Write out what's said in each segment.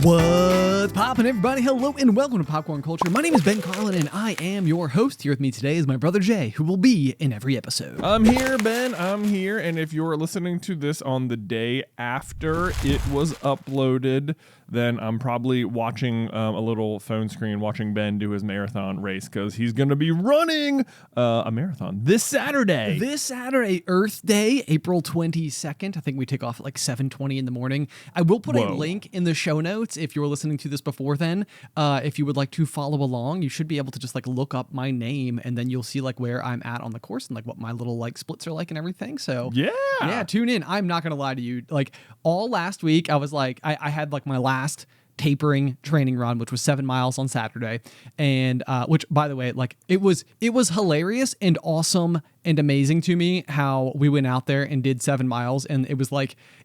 What's poppin', everybody? Hello and welcome to Popcorn Culture. My name is Ben Carlin and I am your host. Here with me today is my brother Jay, who will be in every episode. I'm here, Ben. I'm here. And if you're listening to this on the day after it was uploaded, then I'm probably watching a little phone screen, watching Ben do his marathon race because he's going to be running a marathon this Saturday. This Saturday, Earth Day, April 22nd. I think we take off at like 7:20 in the morning. I will put a link in the show notes if you're listening to this before then. If you would like to follow along, you should be able to just like look up my name and then you'll see like where I'm at on the course and like what my little like splits are like and everything. So yeah, tune in. I'm not going to lie to you. Like all last week, I was like, I had like my last tapering training run, which was 7 miles on Saturday, and which, by the way, like it was hilarious and awesome and amazing to me how we went out there and did 7 miles, and it was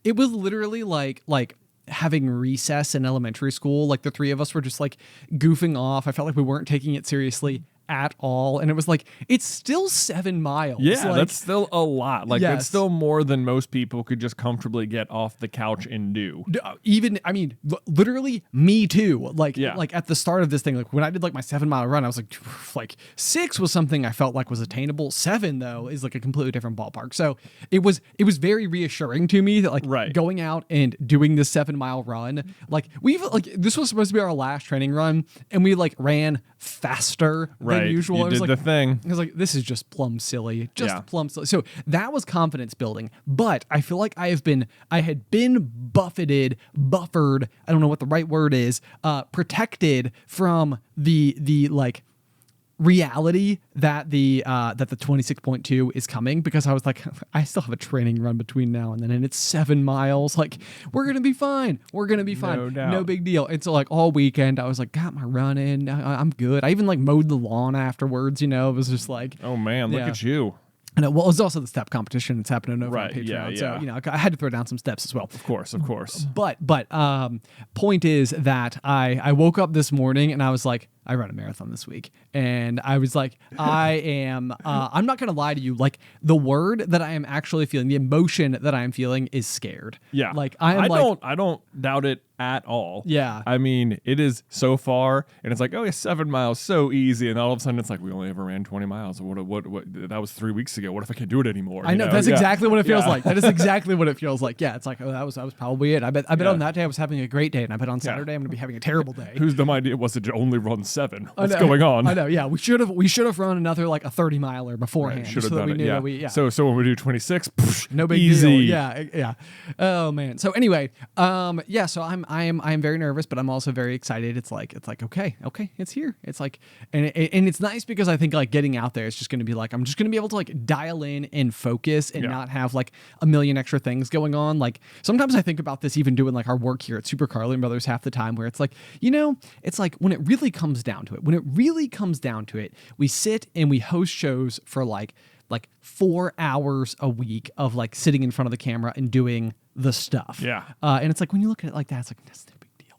literally like having recess in elementary school. Like the three of us were just like goofing off. I felt like we weren't taking it seriously at all, and it was like, it's still 7 miles. Yeah, like, that's still a lot. Like that's still more than most people could just comfortably get off the couch and do. Even, I mean, literally me too. Like at the start of this thing, like when I did like my 7 mile run, I was like 6 was something I felt like was attainable. 7 though is like a completely different ballpark. So it was very reassuring to me that like going out and doing this 7 mile run, like this was supposed to be our last training run, and we like ran faster than usual. You did the thing. I was like, this is just plumb silly. Plumb silly. So that was confidence building. But I feel like I had been buffered, I don't know what the right word is, protected from the like reality that the 26.2 is coming, because I was like, I still have a training run between now and then, and it's 7 miles. Like, we're gonna be fine. No big deal. And so like all weekend I was like, got my run in. I'm good. I even like mowed the lawn afterwards. You know, it was just like, oh man, look at you. And it was also the step competition that's happening over on Patreon. Yeah. So, you know, I had to throw down some steps as well. Of course. But point is that I woke up this morning and I was like, I run a marathon this week. And I was like, I'm not going to lie to you. Like, the word that I am actually feeling, the emotion that I am feeling is scared. Yeah. Like, I don't doubt it at all. Yeah. I mean, it is so far, and it's like, oh yeah, 7 miles, so easy. And all of a sudden it's like, we only ever ran 20 miles. What that was 3 weeks ago. What if I can't do it anymore? I know. That's exactly what it feels like. That is exactly what it feels like. Yeah. It's like, oh, that was probably it. I bet on that day I was having a great day, and I bet on Saturday I'm going to be having a terrible day. Whose dumb idea was it to only run 7? What's going on? I know. Yeah. We should have run another like a 30 miler beforehand. Should have so done that we it. knew Yeah. that So when we do 26, no big easy. deal. Yeah. Oh man. So anyway, so I'm very nervous, but I'm also very excited. It's like okay, it's here. It's like, and it's nice because I think like getting out there is just going to be like, I'm just going to be able to like dial in and focus and not have like a million extra things going on. Like sometimes I think about this even doing like our work here at Super Carlin Brothers half the time, where it's like, you know, it's like when it really comes down to it, we sit and we host shows for like 4 hours a week of like sitting in front of the camera and doing the stuff. Yeah. And it's like, when you look at it like that, it's like,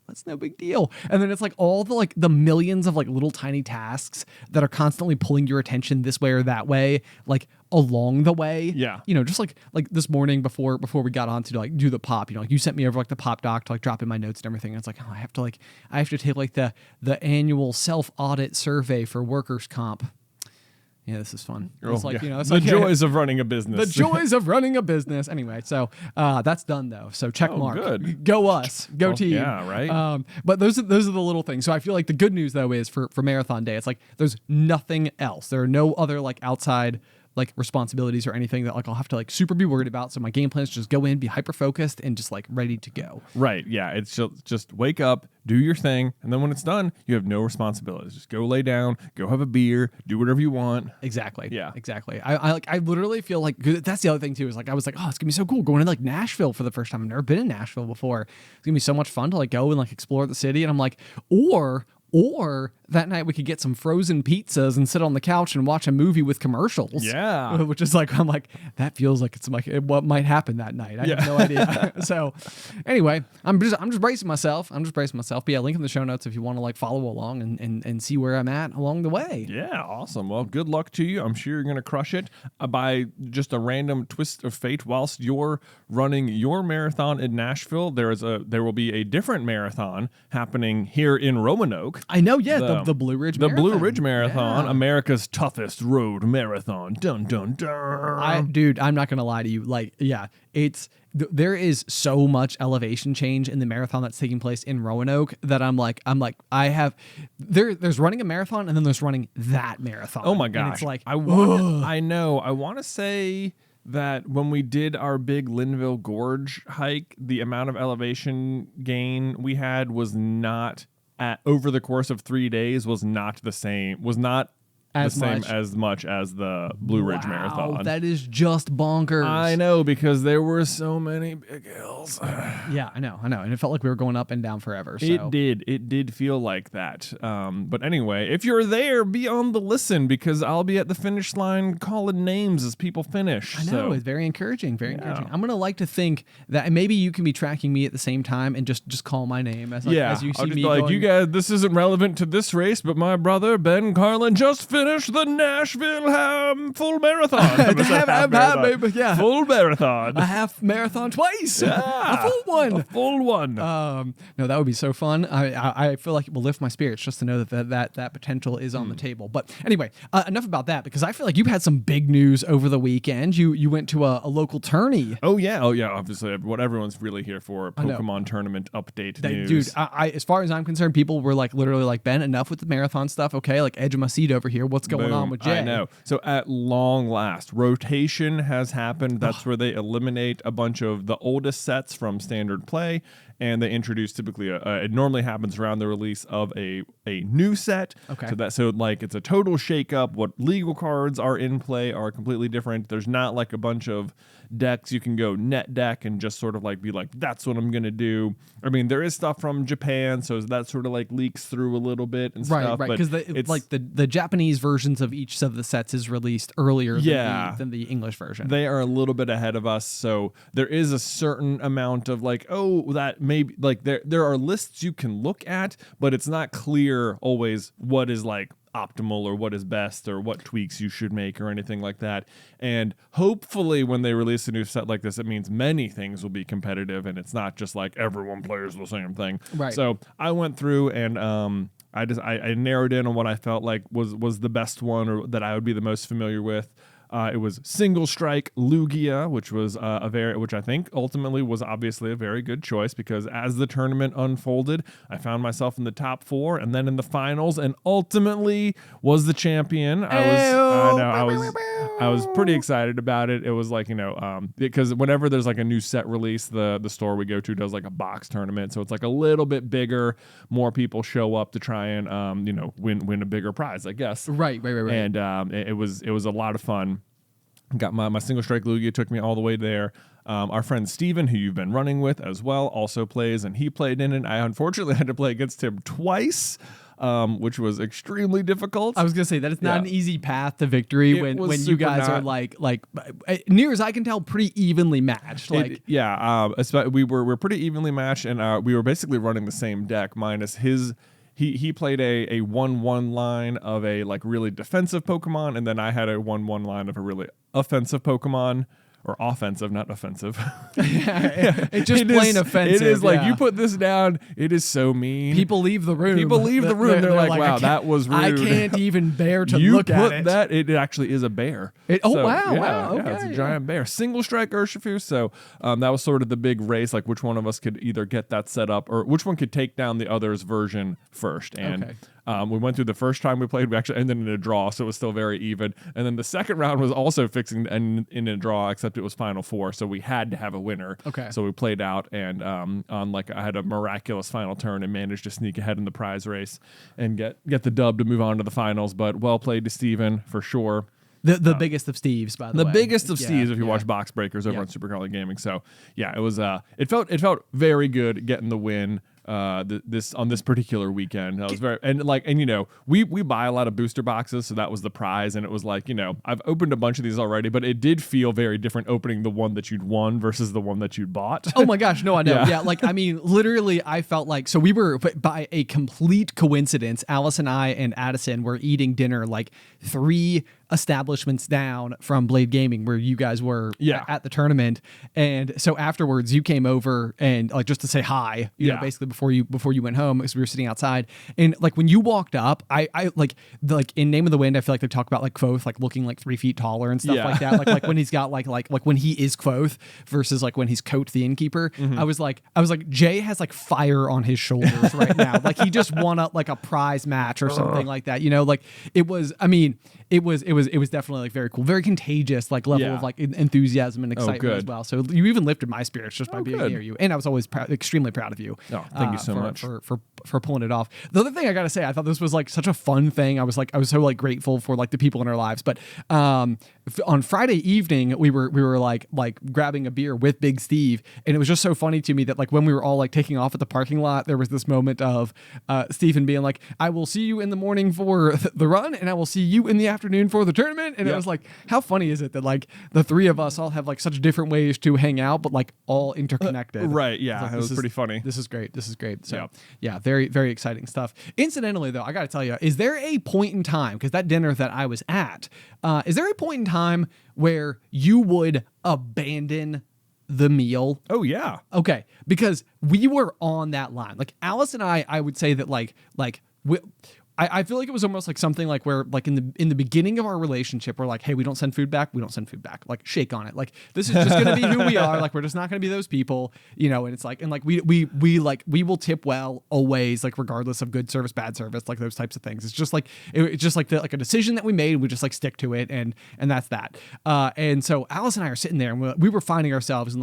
that's no big deal. And then it's like all the like the millions of like little tiny tasks that are constantly pulling your attention this way or that way, like along the way. Yeah. You know, just like this morning before we got on to like do the pop, you know, like you sent me over like the pop doc to like drop in my notes and everything. And it's like, oh, I have to take like the annual self-audit survey for workers' comp. Yeah, this is fun. It's like, you know, it's the like, joys of running a business. The joys of running a business. Anyway, so that's done though. So check mark. Good. Go us. Go team. Yeah, right. But those are the little things. So I feel like the good news though is for marathon day, it's like there's nothing else. There are no other like outside like responsibilities or anything that like I'll have to like super be worried about. So my game plan is just go in, be hyper focused, and just like ready to go. Right. Yeah. It's just wake up, do your thing, and then when it's done, you have no responsibilities. Just go lay down, go have a beer, do whatever you want. Exactly. Yeah. Exactly. I literally feel like that's the other thing too, is like I was like, oh, it's gonna be so cool going to like Nashville for the first time. I've never been in Nashville before. It's gonna be so much fun to like go and like explore the city. And I'm like, or that night we could get some frozen pizzas and sit on the couch and watch a movie with commercials. Yeah. Which is like, I'm like, that feels like it's like what might happen that night. I have no idea. So anyway, I'm just bracing myself. But yeah, link in the show notes if you want to like follow along and see where I'm at along the way. Yeah, awesome. Well, good luck to you. I'm sure you're going to crush it by just a random twist of fate. Whilst you're running your marathon in Nashville, there will be a different marathon happening here in Roanoke. I know, yeah, the Blue Ridge Marathon. The Blue Ridge Marathon, America's toughest road marathon. Dun, dun, dun. Dude, I'm not going to lie to you. Like, yeah, there is so much elevation change in the marathon that's taking place in Roanoke that there's running a marathon and then there's running that marathon. Oh my gosh. And it's like, I want to say that when we did our big Linville Gorge hike, the amount of elevation gain we had was not over the course of 3 days was not the same as much as the Blue Ridge Marathon. That is just bonkers. I know, because there were so many big hills. Yeah, I know. And it felt like we were going up and down forever. So. It did feel like that. But anyway, if you're there, be on the listen, because I'll be at the finish line calling names as people finish. I know, it's very encouraging, encouraging. I'm going to like to think that maybe you can be tracking me at the same time and just call my name as you see me like, going. you guys, this isn't relevant to this race, but my brother, Ben Carlin, just finished the Nashville full marathon. Full marathon. A half marathon twice. Yeah. A full one. No, that would be so fun. I feel like it will lift my spirits just to know that potential is on the table. But anyway, enough about that, because I feel like you had some big news over the weekend. You went to a local tourney. Oh yeah. Obviously, what everyone's really here for, Pokemon tournament update news. Dude, I as far as I'm concerned, people were like literally like, Ben, enough with the marathon stuff. Okay, like edge of my seat over here. What's going on with Jay? I know. So at long last, rotation has happened. That's where they eliminate a bunch of the oldest sets from standard play, and they introduce typically it normally happens around the release of a new set. Okay. So it's a total shakeup. What legal cards are in play are completely different. There's not like a bunch of decks you can go net deck and just sort of like be like, that's what I'm gonna do. I mean, there is stuff from Japan, so that sort of like leaks through a little bit and stuff. Right, because the Japanese versions of each of the sets is released earlier than the English version. They are a little bit ahead of us, so there is a certain amount of like, that maybe like there are lists you can look at, but it's not clear always what is like optimal or what is best or what tweaks you should make or anything like that. And hopefully when they release a new set like this, it means many things will be competitive and it's not just like everyone plays the same thing. Right. So I went through and I narrowed in on what I felt like was the best one, or that I would be the most familiar with. It was Single Strike Lugia, which was which I think ultimately was obviously a very good choice, because as the tournament unfolded, I found myself in the top 4 and then in the finals, and ultimately was the champion. I was pretty excited about it. It was like, because whenever there's like a new set release, the store we go to does like a box tournament, so it's like a little bit bigger. More people show up to try and win a bigger prize, I guess. Right. And it was a lot of fun. Got my Single Strike Lugia, took me all the way there. Our friend Steven, who you've been running with as well, also plays, and he played in it. I unfortunately had to play against him twice, which was extremely difficult. I was going to say that it's not an easy path to victory when you guys are like near as I can tell, pretty evenly matched. We were pretty evenly matched, and we were basically running the same deck minus his. He played a 1/1 line of a like really defensive Pokemon, and then I had a 1/1 line of a really offensive Pokemon. Or offensive, not offensive. It's just plain offensive. It is like, you put this down, it is so mean. People leave the room. They're like, wow, that was rude. I can't even bear to look at it. You put that, it actually is a bear. Wow. Okay. Yeah, it's a giant bear. Single Strike Urshifu. So that was sort of the big race, like which one of us could either get that set up or which one could take down the other's version first. And we went through the first time we played, we actually ended in a draw, so it was still very even. And then the second round was also fixing to end in a draw, except it was Final Four, so we had to have a winner. Okay. So we played out, and I had a miraculous final turn and managed to sneak ahead in the prize race and get the dub to move on to the finals. But well played to Steven, for sure. The biggest of Steves, by the way. The biggest of Steves, if you watch Box Breakers over on Super Carlin Gaming. So yeah, it was it felt very good getting the win. this on this particular weekend. I was we buy a lot of booster boxes, so that was the prize, and it was like, I've opened a bunch of these already, but it did feel very different opening the one that you'd won versus the one that you'd bought. Oh my gosh, no, I know. Yeah, like I mean, literally, I felt like we were, by a complete coincidence, Alice and I and Addison were eating dinner like 3 establishments down from Blade Gaming, where you guys were at the tournament. And so afterwards you came over and like just to say hi, you know, basically before you went home, because we were sitting outside. And like when you walked up, I like in Name of the Wind, I feel like they talk about like Quoth like looking like 3 feet taller and stuff like that. Like when he's got like when he is Quoth versus like when he's Coat the innkeeper. I was like Jay has like fire on his shoulders right now. Like he just won up like a prize match or something like that. You know, like it was definitely like very cool, very contagious, like level of like enthusiasm and excitement as well. So you even lifted my spirits just by being near you, and I was always extremely proud of you. Oh, thank you so much for pulling it off. The other thing I gotta say, I thought this was like such a fun thing. I was so like grateful for like the people in our lives. But on Friday evening, we were like grabbing a beer with Big Steve, and it was just so funny to me that like when we were all like taking off at the parking lot, there was this moment of Stephen being like, "I will see you in the morning for the run, and I will see you in the afternoon for the tournament." And it was like, how funny is it that like the 3 of us all have like such different ways to hang out, but like all interconnected. Right. Yeah. Like, it was pretty funny. This is great. So yeah, very, very exciting stuff. Incidentally though, I got to tell you, is there a point in time, because that dinner that I was at, is there a point in time where you would abandon the meal? Oh yeah. Okay. Because we were on that line. Like Alice and I would say that I feel like it was almost like something like where like in the beginning of our relationship, we're like, hey, we don't send food back. Like shake on it. Like this is just going to be who we are. Like we're just not going to be those people, you know? And it's like, and like we will tip well always, like regardless of good service, bad service, like those types of things. It's just like, it's just like like a decision that we made. We just like stick to it. And that's that. And so Alice and I are sitting there and we were finding ourselves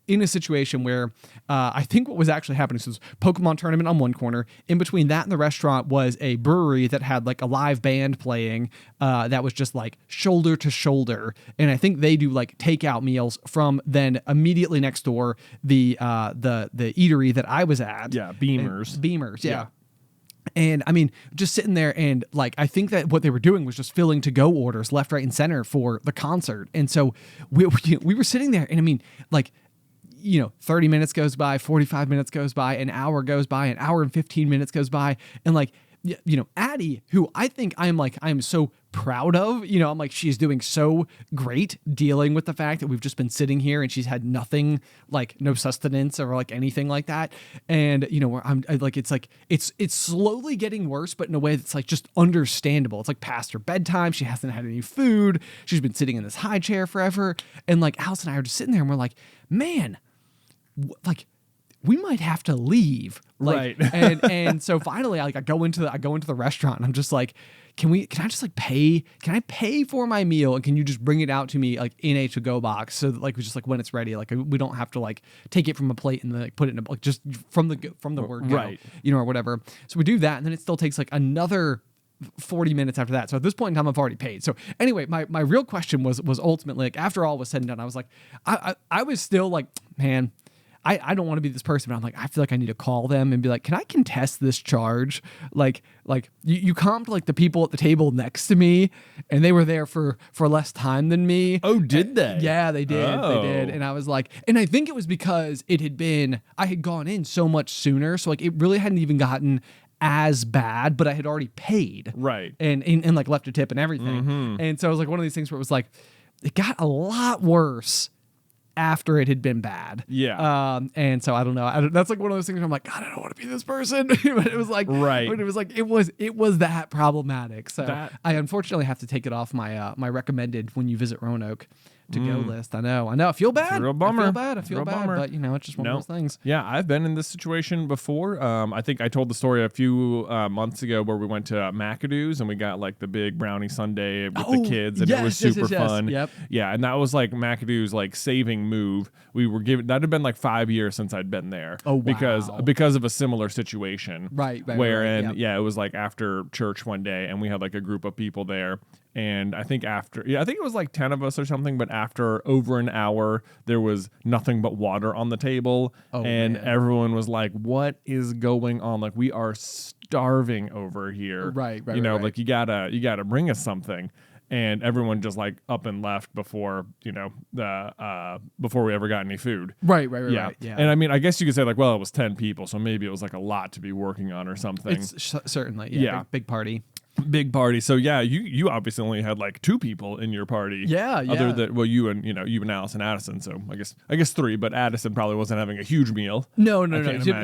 in a situation where I think what was actually happening, so it was Pokemon tournament on one corner. In between that and the restaurant was a brewery that had like a live band playing that was just like shoulder to shoulder. And I think they do like takeout meals from then immediately next door the eatery that I was at. Yeah, Beamers. Yeah. And I mean, just sitting there and like, I think that what they were doing was just filling to-go orders left, right, and center for the concert. And so we were sitting there, and I mean, like, 30 minutes goes by, 45 minutes goes by, an hour goes by, an hour and 15 minutes goes by. And like, Addie, who I think I'm so proud of, I'm like, she's doing so great dealing with the fact that we've just been sitting here and she's had nothing, like no sustenance or like anything like that. And, where it's slowly getting worse, but in a way that's like just understandable. It's like past her bedtime. She hasn't had any food. She's been sitting in this high chair forever. And like Alice and I are just sitting there and we're like, man, like we might have to leave, right? And so finally, I go into the restaurant and I'm just like, can I just like pay? Can I pay for my meal and can you just bring it out to me like in a to-go box so that like we just like when it's ready, like we don't have to like take it from a plate and then like put it in like just from the word go, right? Or whatever. So we do that, and then it still takes like another 40 minutes after that. So at this point in time, I've already paid. So anyway, my real question was ultimately like after all was said and done, I was like, I was still like, man, I don't want to be this person, but I'm like, I feel like I need to call them and be like, can I contest this charge? Like you comped like the people at the table next to me and they were there for less time than me. Oh, did they? Yeah, they did. Oh. They did. And I was like, and I think it was because I had gone in so much sooner. So like it really hadn't even gotten as bad, but I had already paid. Right. And like left a tip and everything. Mm-hmm. And so it was like one of these things where it was like, it got a lot worse after it had been bad. Yeah. And so I don't know. That's like one of those things where I'm like, God, I don't want to be this person. But it was like, right. But it was like, it was that problematic. So I unfortunately have to take it off my recommended when you visit Roanoke to go list. I know. I feel bad. It's a real bummer. I feel bad. But it's just one of those things. Yeah, I've been in this situation before. I think I told the story a few months ago where we went to McAdoo's and we got like the big brownie sundae with the kids, and it was super fun. Yep. Yeah, and that was like McAdoo's like saving move. We were given that had been like 5 years since I'd been there. Oh, wow. Because of a similar situation. Right. Wherein it was like after church one day and we had like a group of people there And I think I think it was like 10 of us or something, but after over an hour, there was nothing but water on the table. And everyone was like, what is going on? Like, we are starving over here. Right. Like you gotta bring us something. And everyone just like up and left before, before we ever got any food. Right. Yeah. Yeah. And I mean, I guess you could say like, well, it was 10 people, so maybe it was like a lot to be working on or something. It's certainly. Yeah. Big party. Big party. So yeah, you obviously only had like 2 people in your party. Yeah. Other than you and Alice and Addison. So I guess 3, but Addison probably wasn't having a huge meal. No.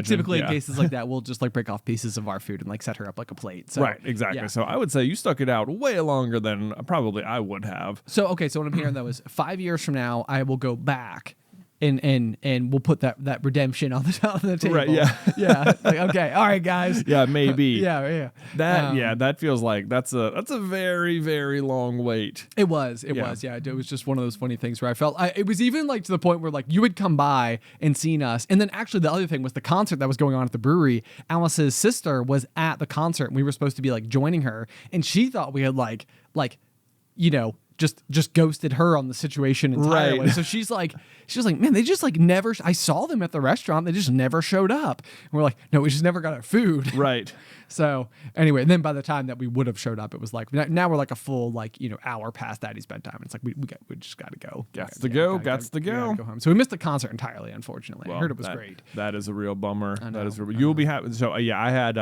Typically in cases like that, we'll just like break off pieces of our food and like set her up like a plate. So, right. Exactly. Yeah. So I would say you stuck it out way longer than probably I would have. So what I'm hearing though is 5 years from now, I will go back. And we'll put that redemption on the top of the table. Right, yeah. Yeah. Like, okay, all right, guys. Yeah, maybe. Yeah. That feels like that's a very, very long wait. It was. It was just one of those funny things where I felt it was even like to the point where like you had come by and seen us. And then actually the other thing was the concert that was going on at the brewery. Alice's sister was at the concert and we were supposed to be like joining her. And she thought we had just ghosted her on the situation entirely. Right. So she was like, man, they just like never, I saw them at the restaurant. They just never showed up. And we're like, no, we just never got our food. Right. So anyway, and then by the time that we would have showed up, it was like, now we're like a full hour past Daddy's bedtime. It's like, we just got to go. Got to go home. So we missed the concert entirely, unfortunately. Well, I heard it was great. That is a real bummer. You'll be happy. So I had,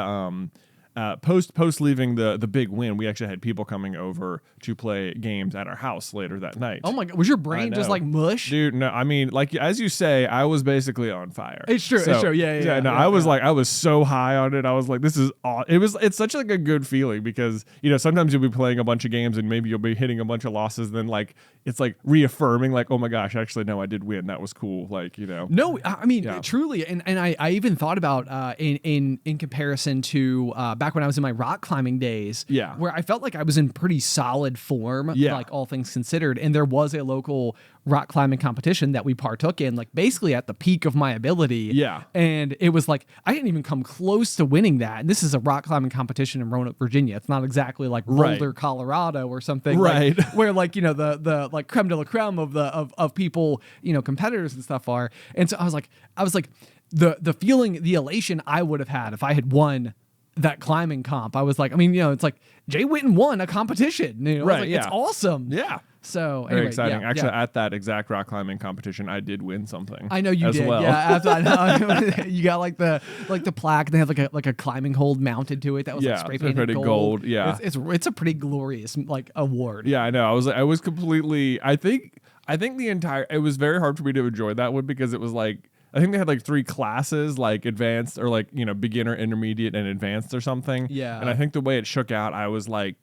post leaving the big win, we actually had people coming over to play games at our house later that night. Oh my God, was your brain just like mush? Dude, no, I mean, like as you say, I was basically on fire. It's true. Yeah. I was so high on it. I was like, this is it's such like a good feeling because sometimes you'll be playing a bunch of games and maybe you'll be hitting a bunch of losses. Then like it's like reaffirming like, oh my gosh, actually no, I did win. That was cool. Like No, I mean truly, and I even thought about in comparison to back when I was in my rock climbing days, where I felt like I was in pretty solid form, like all things considered. And there was a local rock climbing competition that we partook in, like basically at the peak of my ability. Yeah. And it was like, I didn't even come close to winning that. And this is a rock climbing competition in Roanoke, Virginia. It's not exactly like Boulder, Colorado or something. Right. Like, where like, the like creme de la creme of people, competitors and stuff are. And so I was like, the feeling, the elation I would have had if I had won that climbing comp. I was like, it's like Jay Witten won a competition. Right. It's awesome. Yeah. So very anyway, exciting. Actually, at that exact rock climbing competition, I did win something. I know you did. Well. Yeah, I know. You got like the plaque. They have like a climbing hold mounted to it that was like spray painted gold. Yeah, it's a pretty glorious like award. Yeah, I know. I was completely. I think the entire. It was very hard for me to enjoy that one because it was like. I think they had like 3 classes, like advanced or like, beginner, intermediate, and advanced or something. Yeah. And I think the way it shook out, I was like,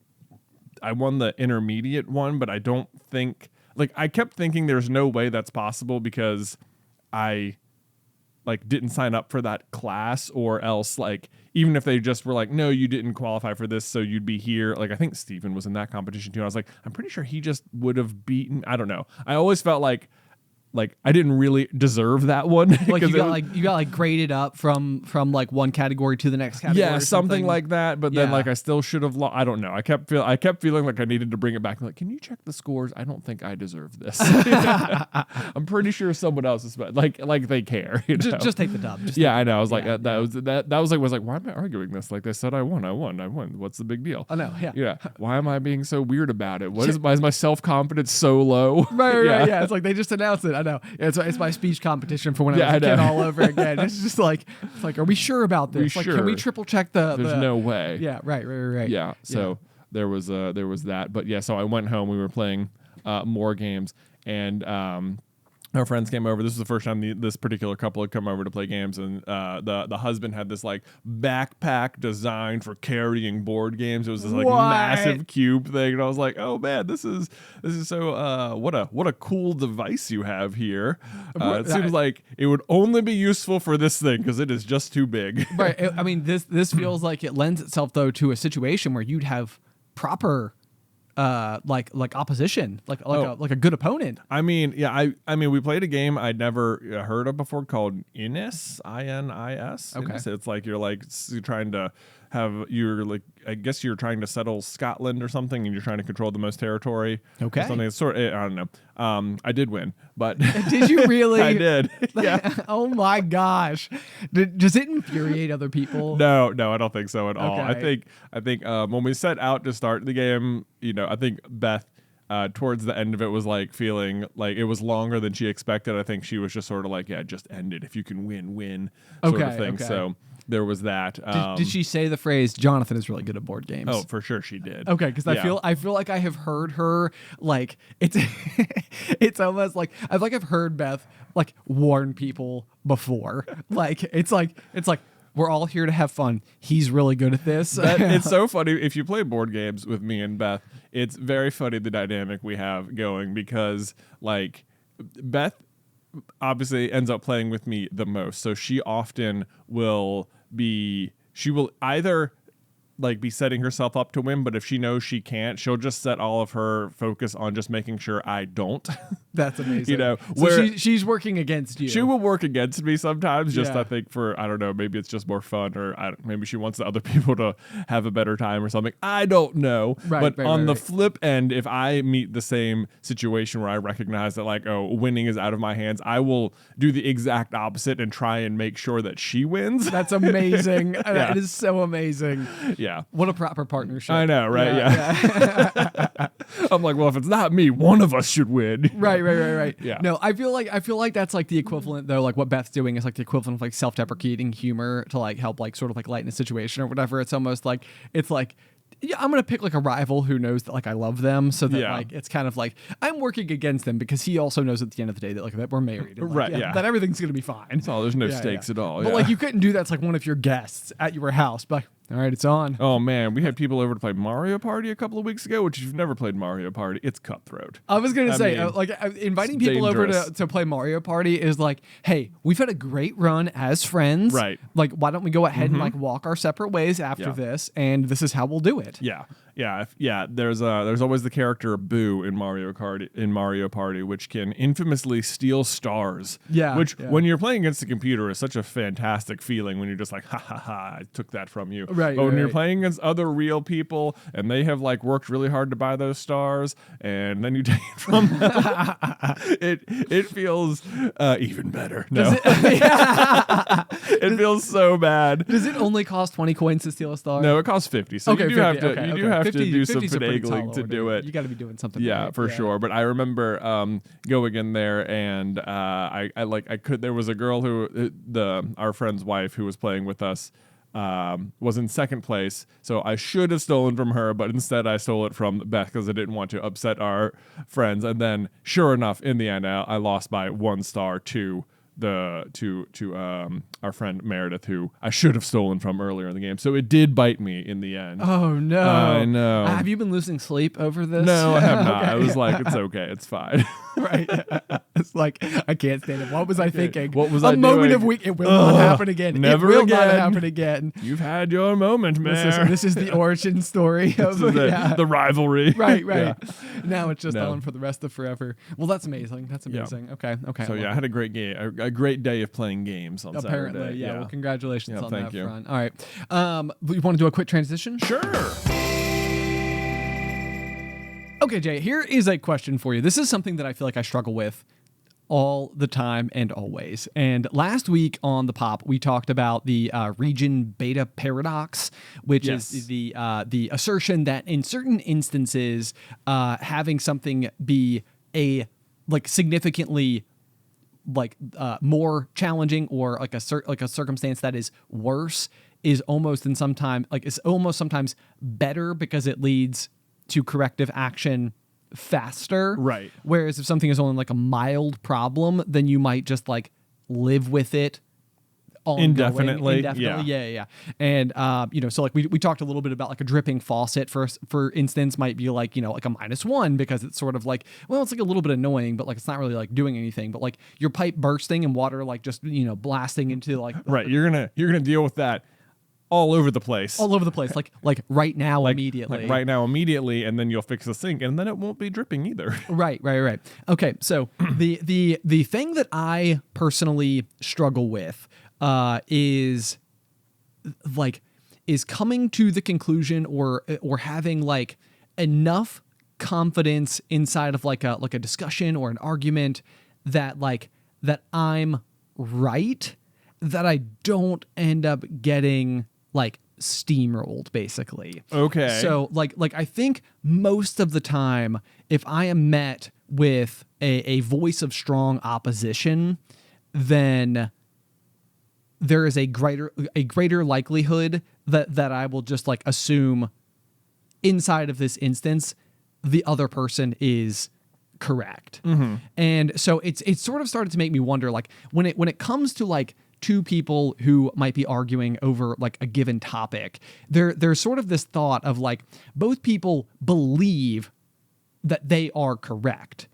I won the intermediate one, but I don't think, like, I kept thinking there's no way that's possible because I, like, didn't sign up for that class or else, like, even if they just were like, no, you didn't qualify for this, so you'd be here. Like, I think Steven was in that competition too. And I was like, I'm pretty sure he just would have beaten, I don't know. I always felt like I didn't really deserve that one. Like you got graded up from like one category to the next category. Yeah, something like that. But then like I still should have lost. I don't know. I kept feeling like I needed to bring it back. Like, can you check the scores? I don't think I deserve this. I'm pretty sure someone else is like they care. Just take the dub. I know. I was like that was like why am I arguing this? Like they said I won. What's the big deal? I know. Yeah. Yeah. Why am I being so weird about it? Why is my self-confidence so low? Right. Yeah. It's like they just announced it. I know. It's my speech competition for when I was a kid all over again. It's just like, are we sure about this? Can we triple check the? There's no way. Yeah, right. Yeah. So there was that, but yeah. So I went home. We were playing more games, and our friends came over. This was the first time this particular couple had come over to play games, and the husband had this like backpack designed for carrying board games. It was this like massive cube thing, and I was like, "Oh man, this is so what a cool device you have here." It seems like it would only be useful for this thing because it is just too big. Right. I mean, this feels like it lends itself though to a situation where you'd have proper like opposition, like a good opponent. I mean, yeah, I mean, we played a game I'd never heard of before called Inis, Inis. Okay. Inis. It's like you're trying to I guess you're trying to settle Scotland or something, and you're trying to control the most territory. Okay. Or something. It's I don't know. I did win, but Did you really? I did. Yeah. Oh my gosh. Does it infuriate other people? No, I don't think so at all. Okay. I think when we set out to start the game, I think Beth towards the end of it was like feeling like it was longer than she expected. I think she was just sort of like, yeah, just end it. If you can win sort of thing. Okay. So there was that. Did she say the phrase, Jonathan is really good at board games? Oh, for sure she did. Okay, because I feel like I have heard her like it's it's almost like I've heard Beth like warn people before. Like it's like we're all here to have fun. He's really good at this. It's so funny. If you play board games with me and Beth, it's very funny the dynamic we have going because like Beth obviously ends up playing with me the most. So she often will either like be setting herself up to win, but if she knows she can't, she'll just set all of her focus on just making sure I don't. That's amazing. So where she's working against you. She will work against me sometimes. Just Yeah. I think for I don't know, maybe it's just more fun, or maybe she wants the other people to have a better time or something. I don't know. But on the flip end, if I meet the same situation where I recognize that like winning is out of my hands, I will do the exact opposite and try and make sure that she wins. That's amazing. That is so amazing. Yeah. What a proper partnership. I know, right? Yeah. I'm like, well, if it's not me, one of us should win. Right. Yeah. No, I feel like that's like the equivalent though. Like what Beth's doing is like the equivalent of like self-deprecating humor to like help like sort of like lighten a situation or whatever. It's almost like yeah, I'm gonna pick like a rival who knows that like I love them, so that like it's kind of like I'm working against them because he also knows at the end of the day that like that we're married, and, like, that everything's gonna be fine. So there's no stakes at all. But like you couldn't do that to like one of your guests at your house, but like, all right, it's on. Oh man, we had people over to play Mario Party a couple of weeks ago, which if you've never played Mario Party, it's cutthroat. I was gonna say, inviting people dangerous. over to play Mario Party is like, hey, we've had a great run as friends. Right. Like, why don't we go ahead and like walk our separate ways after this, and this is how we'll do it. Yeah. There's always the character Boo in Mario Party, which can infamously steal stars. Yeah. Which when you're playing against a computer is such a fantastic feeling when you're just like, ha, I took that from you. Right. But when you're playing against other real people and they have like worked really hard to buy those stars, and then you take it from them, it feels even better. No. It feels so bad. Does it only cost 20 coins to steal a star? No, it costs 50. So you do have to do some 50's a pretty tall finagling to do order. it. You got to be doing something. Yeah, right. for sure. But I remember going in there, and there was a girl who our friend's wife who was playing with us was in second place, so I should have stolen from her, but instead I stole it from Beth because I didn't want to upset our friends. And then, sure enough, in the end, I lost by 1 star to our friend Meredith, who I should have stolen from earlier in the game. So it did bite me in the end. Oh no! I know. Have you been losing sleep over this? No, I have not. Okay. I was like, it's okay, it's fine. Right. It's like, I can't stand it. What was I thinking? What was a I moment doing? of weak. It will not happen again. Never it will again. not happen again. You've had your moment, man. This is the origin story of the rivalry. Right. Yeah. Now it's just on for the rest of forever. Well, that's amazing. Yeah. Okay. So I had a great game, a great day of playing games on Apparently, Saturday. yeah. Well, congratulations on thank that you. front. All right. You want to do a quick transition? Sure. Okay, Jay, here is a question for you. This is something that I feel like I struggle with all the time and always. And last week on the Pop, we talked about the region beta paradox, which is the assertion that in certain instances, having something be a significantly more challenging or like a circumstance that is worse is almost sometimes better because it leads to corrective action faster. Right. Whereas if something is only like a mild problem, then you might just like live with it indefinitely. Yeah. And so like we talked a little bit about like a dripping faucet for instance might be like, like a -1 because it's sort of like, well, it's like a little bit annoying, but like it's not really like doing anything. But like your pipe bursting and water like just blasting into like right. You're gonna deal with that all over the place. All over the place, like right now, immediately. Like right now, immediately, and then you'll fix the sink, and then it won't be dripping either. Right. Okay, so the thing that I personally struggle with is coming to the conclusion or having like enough confidence inside of like a discussion or an argument that I'm right, that I don't end up getting like steamrolled, basically. Okay. So like I think most of the time, if I am met with a voice of strong opposition, then there is a greater likelihood that I will just like assume inside of this instance the other person is correct. Mm-hmm. And so it's sort of started to make me wonder, like when it comes to like two people who might be arguing over like a given topic, there's sort of this thought of like both people believe that they are correct.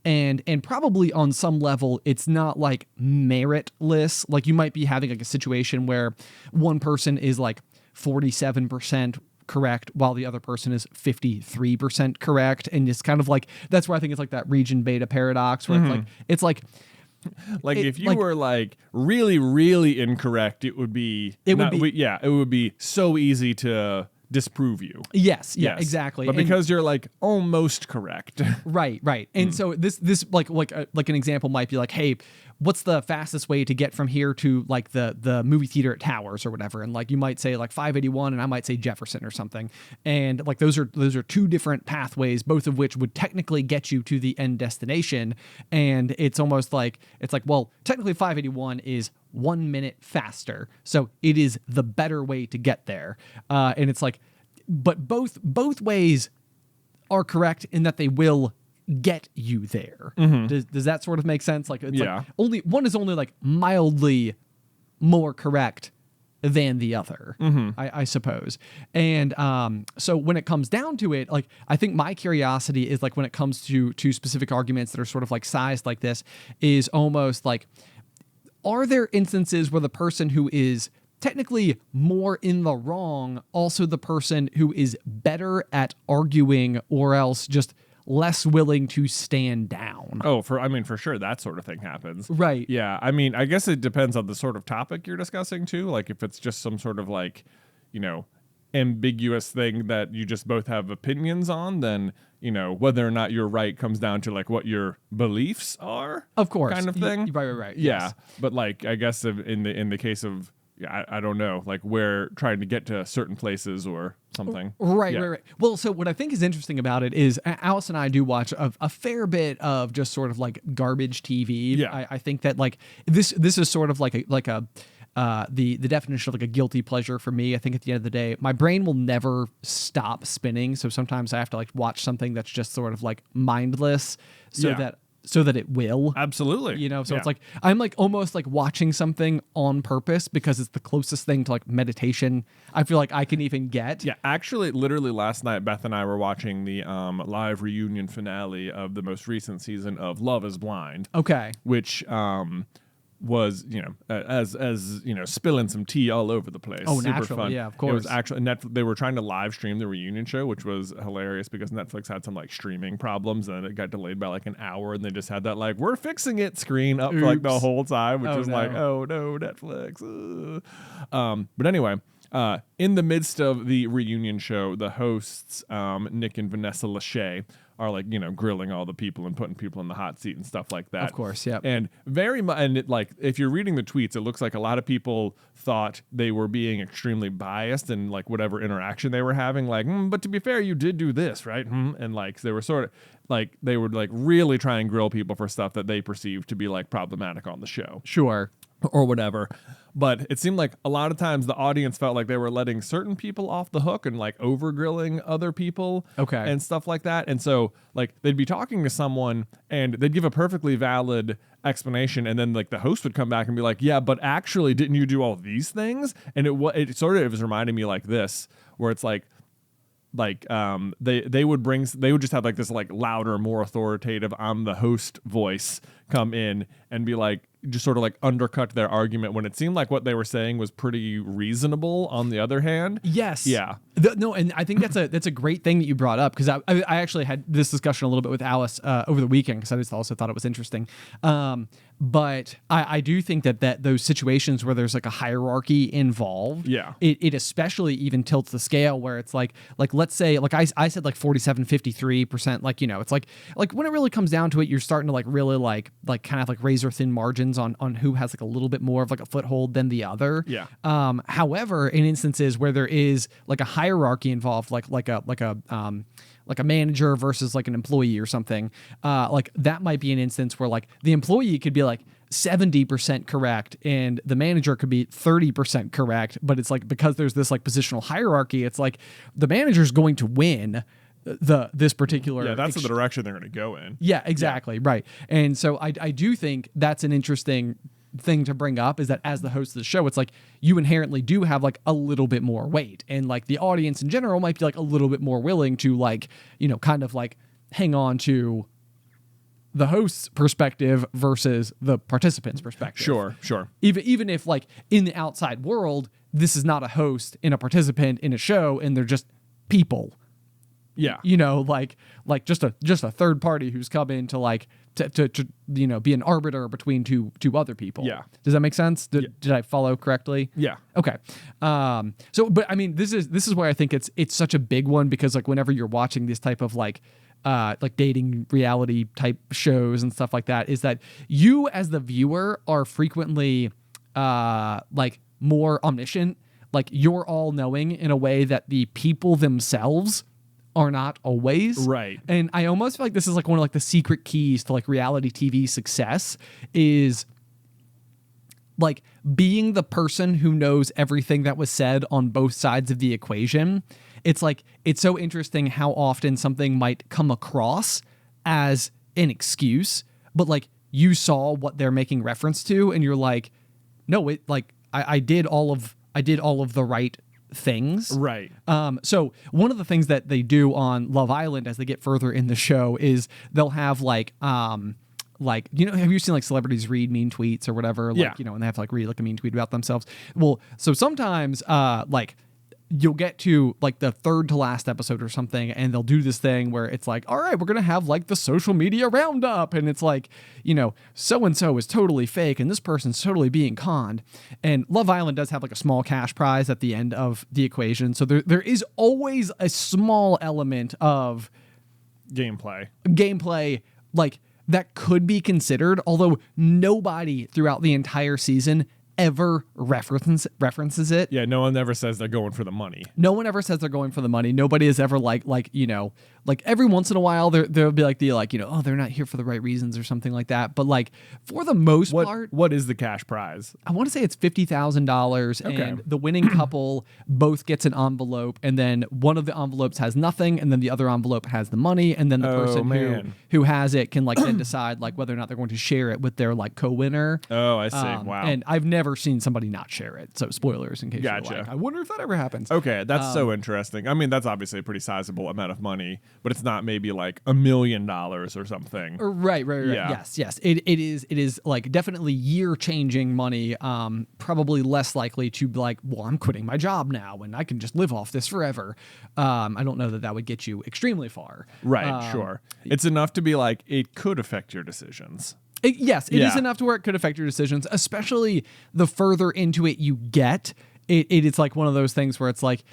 And probably on some level, it's not like meritless. Like you might be having like a situation where one person is like 47% correct while the other person is 53% correct. And it's kind of like, that's where I think it's like that region beta paradox where it's like if you were like really, really incorrect, it would be so easy to disprove you. Yes, exactly. But because you're like almost correct. Right. And so this like an example might be like, hey, what's the fastest way to get from here to like the movie theater at Towers or whatever? And like you might say like 581 and I might say Jefferson or something. And like those are two different pathways, both of which would technically get you to the end destination. And it's almost like well, technically 581 is 1 minute faster. So it is the better way to get there. And it's like, but both ways are correct in that they will get you there. Mm-hmm. Does that sort of make sense? Like, it's like only one is only like mildly more correct than the other, I suppose. And so when it comes down to it, like I think my curiosity is like when it comes to specific arguments that are sort of like sized like this is almost like, are there instances where the person who is technically more in the wrong, also the person who is better at arguing or else just less willing to stand down? Oh, for sure that sort of thing happens. Right. Yeah. I mean, I guess it depends on the sort of topic you're discussing too. Like if it's just some sort of like, ambiguous thing that you just both have opinions on, then, whether or not you're right comes down to like what your beliefs are. Of course. Kind of thing. Right. Yeah. Yes. But like, I guess in the case of, I don't know, like we're trying to get to certain places or something. Right. Well, so what I think is interesting about it is Alice and I do watch a fair bit of just sort of like garbage TV. Yeah. I think that like this is sort of like the definition of like a guilty pleasure for me. I think at the end of the day, my brain will never stop spinning. So sometimes I have to like watch something that's just sort of like mindless so that it will. Absolutely. So it's like I'm like almost like watching something on purpose because it's the closest thing to like meditation I feel like I can even get. Yeah, actually, literally last night, Beth and I were watching the live reunion finale of the most recent season of Love is Blind. Okay. Which was, as spilling some tea all over the place. Oh, super naturally, fun. yeah, of course. It was actually they were trying to live stream the reunion show, which was hilarious because Netflix had some like streaming problems and it got delayed by like an hour, and they just had that like we're fixing it screen up for like the whole time, which was like, oh no, Netflix. But anyway. In the midst of the reunion show, the hosts, Nick and Vanessa Lachey, are like, grilling all the people and putting people in the hot seat and stuff like that. Of course, yeah. And very much, and it, like, if you're reading the tweets, it looks like a lot of people thought they were being extremely biased in like whatever interaction they were having. Like, but to be fair, you did do this, right? And like they were sort of like they would like really try and grill people for stuff that they perceived to be like problematic on the show. Sure. Or whatever. But it seemed like a lot of times the audience felt like they were letting certain people off the hook and like over grilling other people. Okay. And stuff like that. And so like they'd be talking to someone and they'd give a perfectly valid explanation, and then like the host would come back and be like, yeah, but actually didn't you do all these things? And it was reminding me like this, where it's like they would just have like this like louder, more authoritative I'm the host voice come in and be like, just sort of like undercut their argument when it seemed like what they were saying was pretty reasonable on the other hand. Yes. Yeah. No, and I think that's a great thing that you brought up, because I actually had this discussion a little bit with Alice over the weekend, because I just also thought it was interesting. But I do think that those situations where there's like a hierarchy involved, it especially even tilts the scale, where it's like let's say, like I said, like 47, 53%, like, it's like when it really comes down to it, you're starting to like really like kind of like razor thin margins on who has like a little bit more of like a foothold than the other. Yeah. However, in instances where there is like a hierarchy involved, like a manager versus like an employee or something, like that might be an instance where like the employee could be like 70% correct and the manager could be 30% correct, but it's like, because there's this like positional hierarchy, it's like the manager's going to win this particular that's the direction they're going to go in. Yeah, exactly. Right. And so I do think that's an interesting thing to bring up, is that as the host of the show, it's like you inherently do have like a little bit more weight, and like the audience in general might be like a little bit more willing to like, kind of like hang on to the host's perspective versus the participant's perspective. Sure. Even if like in the outside world, this is not a host and a participant in a show, and they're just people. Yeah. Like just a third party who's come in to like to be an arbiter between two other people. Yeah. Does that make sense? Did I follow correctly? Yeah. Okay. So but I mean, this is where I think it's such a big one, because like whenever you're watching this type of like dating reality type shows and stuff like that, is that you as the viewer are frequently like more omniscient, like you're all knowing in a way that the people themselves are not always. Right. And I almost feel like this is like one of like the secret keys to like reality TV success, is like being the person who knows everything that was said on both sides of the equation. It's like, it's so interesting how often something might come across as an excuse, but like you saw what they're making reference to, and you're like, no, it like I did all of the right things. Right. So one of the things that they do on Love Island as they get further in the show is they'll have like have you seen like celebrities read mean tweets or whatever? Like, and they have to like read like a mean tweet about themselves. Well, so sometimes like you'll get to like the third to last episode or something, and they'll do this thing where it's like, all right, we're going to have like the social media roundup. And it's like, so-and-so is totally fake and this person's totally being conned. And Love Island does have like a small cash prize at the end of the equation. So there is always a small element of gameplay like that could be considered, although nobody throughout the entire season ever references it. Yeah, no one ever says they're going for the money. No one ever says they're going for the money. Nobody is ever like every once in a while there'll be like oh, they're not here for the right reasons or something like that. But like for the most part, what is the cash prize? I want to say it's $50,000, and the winning couple both gets an envelope, and then one of the envelopes has nothing, and then the other envelope has the money, and then the person who has it can like then decide like whether or not they're going to share it with their like co-winner. Oh, I see. Wow. And I've never seen somebody not share it. So spoilers in case you're like, I wonder if that ever happens. Okay, that's so interesting. I mean, that's obviously a pretty sizable amount of money, but it's not maybe like $1 million or something. Right. Yeah. Yes. It is like definitely year-changing money. Probably less likely to be like, well, I'm quitting my job now and I can just live off this forever. I don't know that would get you extremely far. Right, sure. It's enough to be like, it could affect your decisions. It is enough to where it could affect your decisions, especially the further into it you get. It's like one of those things where it's like,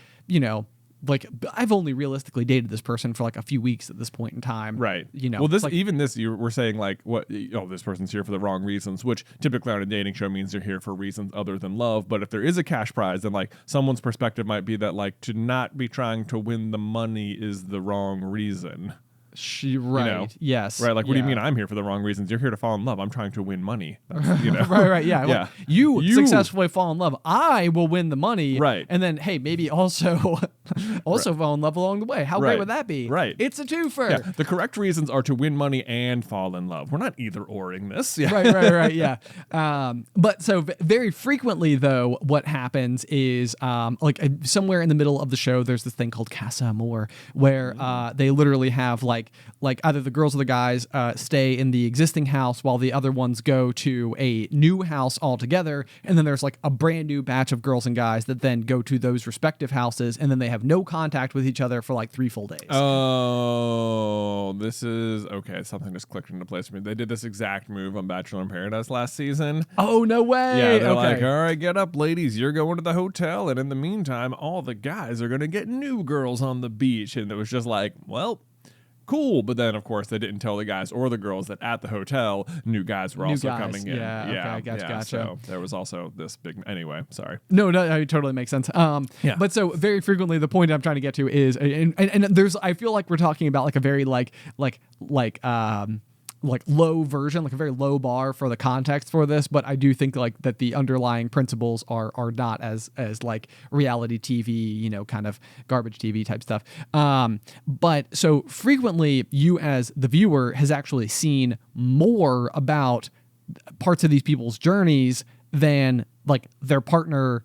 like I've only realistically dated this person for like a few weeks at this point in time. Right. Well, this like, you were saying like this person's here for the wrong reasons, which typically on a dating show means they're here for reasons other than love. But if there is a cash prize, then like someone's perspective might be that like to not be trying to win the money is the wrong reason. Yes. Right. Like, what do you mean I'm here for the wrong reasons? You're here to fall in love. I'm trying to win money. Right. Yeah. Yeah. Well, you successfully fall in love. I will win the money. Right. And then, hey, maybe also Also fall in love along the way. How great Right. would that be? Right. It's a twofer. Yeah. The correct reasons are to win money and fall in love. We're not either-oring this. Yeah. Right. Yeah. But so very frequently, though, what happens is somewhere in the middle of the show, there's this thing called Casa Amor, where they literally have like either the girls or the guys stay in the existing house while the other ones go to a new house altogether, and then there's like a brand new batch of girls and guys that then go to those respective houses, and then they have no contact with each other for like 3 full days. Oh, this is okay. Something just clicked into place for me. They did this exact move on Bachelor in Paradise last season. Oh, no way. Yeah, they're okay. like, all right, get up, ladies. You're going to the hotel, and in the meantime, all the guys are going to get new girls on the beach. And it was just like, well, cool. But then, of course, they didn't tell the guys or the girls that at the hotel, new guys were also coming in. Yeah, okay, gotcha. So there was also this big. Anyway, sorry. No, it totally makes sense. But so very frequently, the point I'm trying to get to is, and there's, I feel like we're talking about like a very like low version, like a very low bar for the context for this, but I do think like that the underlying principles are not as like reality TV, kind of garbage TV type stuff. But so frequently you as the viewer has actually seen more about parts of these people's journeys than like their partner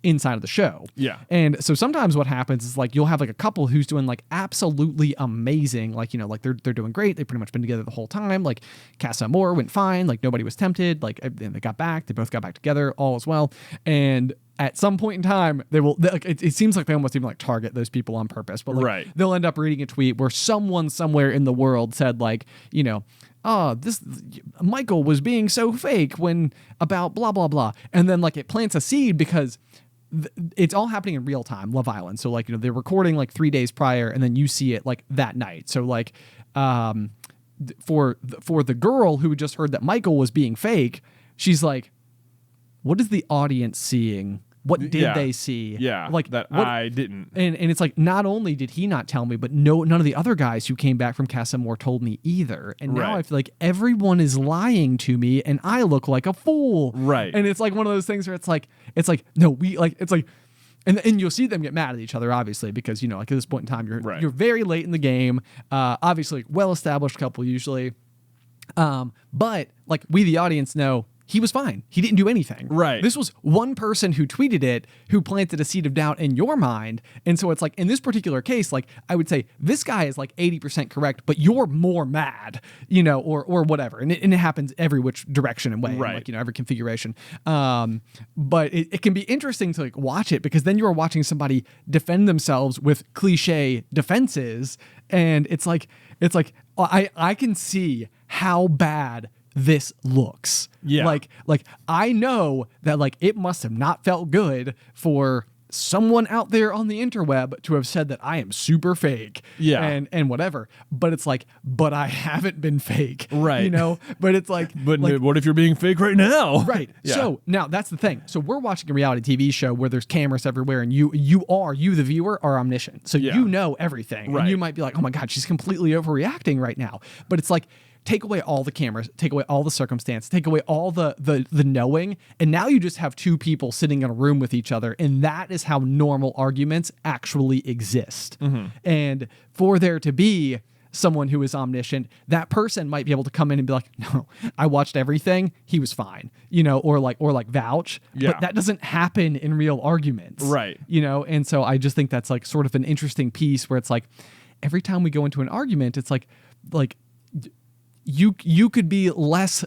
inside of the show. Yeah. And so sometimes what happens is like you'll have like a couple who's doing like absolutely amazing, like like they're doing great, they've pretty much been together the whole time, like Casa Amor went fine, like nobody was tempted, like and they both got back together, all as well. And at some point in time, it seems like they almost even like target those people on purpose, but like they'll end up reading a tweet where someone somewhere in the world said like, this Michael was being so fake when about blah, blah, blah. And then like it plants a seed because it's all happening in real time, Love Island. So like, they're recording like 3 days prior and then you see it like that night. So like, for the girl who just heard that Michael was being fake, she's like, what is the audience seeing? What did they see? Yeah, like that I didn't. And it's like, not only did he not tell me, but none of the other guys who came back from Casa Amor told me either. And now I feel like everyone is lying to me, and I look like a fool. Right. And it's like one of those things where it's like no, we like it's like. And you'll see them get mad at each other, obviously, because like at this point in time, you're very late in the game. Obviously, well-established couple usually, but like we, the audience, know. He was fine. He didn't do anything. Right. This was one person who tweeted it who planted a seed of doubt in your mind. And so it's like, in this particular case, like I would say this guy is like 80% correct, but you're more mad, or whatever. And it happens every which direction and way, like, every configuration. But it can be interesting to like watch it because then you are watching somebody defend themselves with cliche defenses. And it's like, I can see how bad this looks. Yeah. Like I know that like it must have not felt good for someone out there on the interweb to have said that I am super fake. Yeah. And whatever. But it's like, but I haven't been fake. Right. But it's like, but what if you're being fake right now? Right. Yeah. So now that's the thing. So we're watching a reality TV show where there's cameras everywhere and you the viewer are omniscient. So you know everything. Right. And you might be like, oh my God, she's completely overreacting right now. But it's like, take away all the cameras, take away all the circumstance, take away all the knowing, and now you just have two people sitting in a room with each other, and that is how normal arguments actually exist. Mm-hmm. And for there to be someone who is omniscient, that person might be able to come in and be like, no, I watched everything, he was fine, or like vouch. Yeah. But that doesn't happen in real arguments. Right. And so I just think that's like sort of an interesting piece where it's like every time we go into an argument, it's like you could be less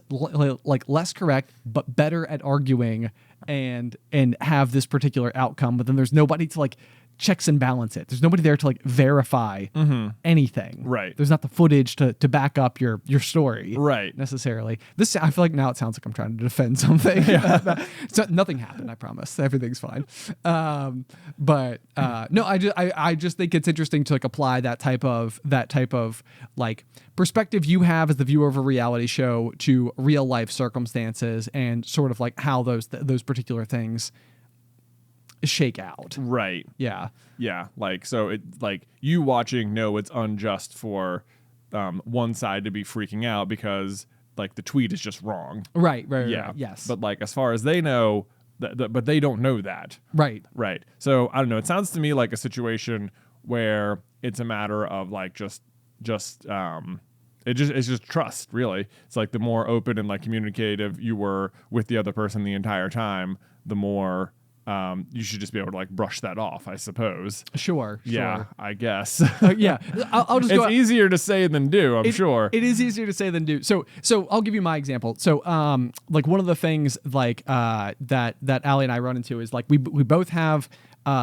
correct but better at arguing and have this particular outcome, but then there's nobody to like checks and balance it. There's nobody there to like verify anything. Right. There's not the footage to back up your story. Right. Necessarily. This, I feel like now it sounds like I'm trying to defend something. So nothing happened, I promise. Everything's fine. But no, I just think it's interesting to like apply that type of like perspective you have as the viewer of a reality show to real life circumstances and sort of like how those particular things shake out. Right. Yeah. Yeah. Like, so it like you watching know it's unjust for one side to be freaking out because like the tweet is just wrong. Right. Yeah. Yes. But like as far as they know, but they don't know that. Right. Right. So I don't know. It sounds to me like a situation where it's a matter of like just it's just trust, really. It's like the more open and like communicative you were with the other person the entire time, the more you should just be able to like brush that off, I suppose. Sure. Yeah, I guess. Yeah, I'll just. It's easier to say than do. I'm sure it is easier to say than do. So I'll give you my example. So like one of the things like that Allie and I run into is like we both have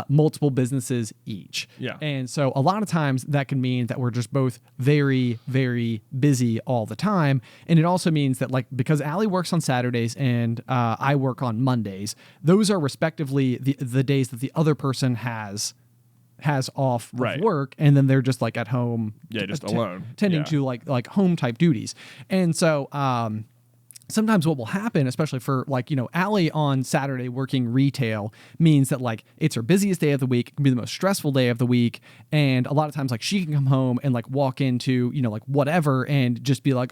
multiple businesses each. Yeah. And so a lot of times that can mean that we're just both very, very busy all the time. And it also means that like, because Allie works on Saturdays and I work on Mondays, those are respectively the days that the other person has off of work, and then they're just like at home. Yeah, just alone. Tending to like home type duties. And so sometimes what will happen, especially for like, Allie on Saturday working retail means that like it's her busiest day of the week. It can be the most stressful day of the week. And a lot of times like she can come home and like walk into, like whatever and just be like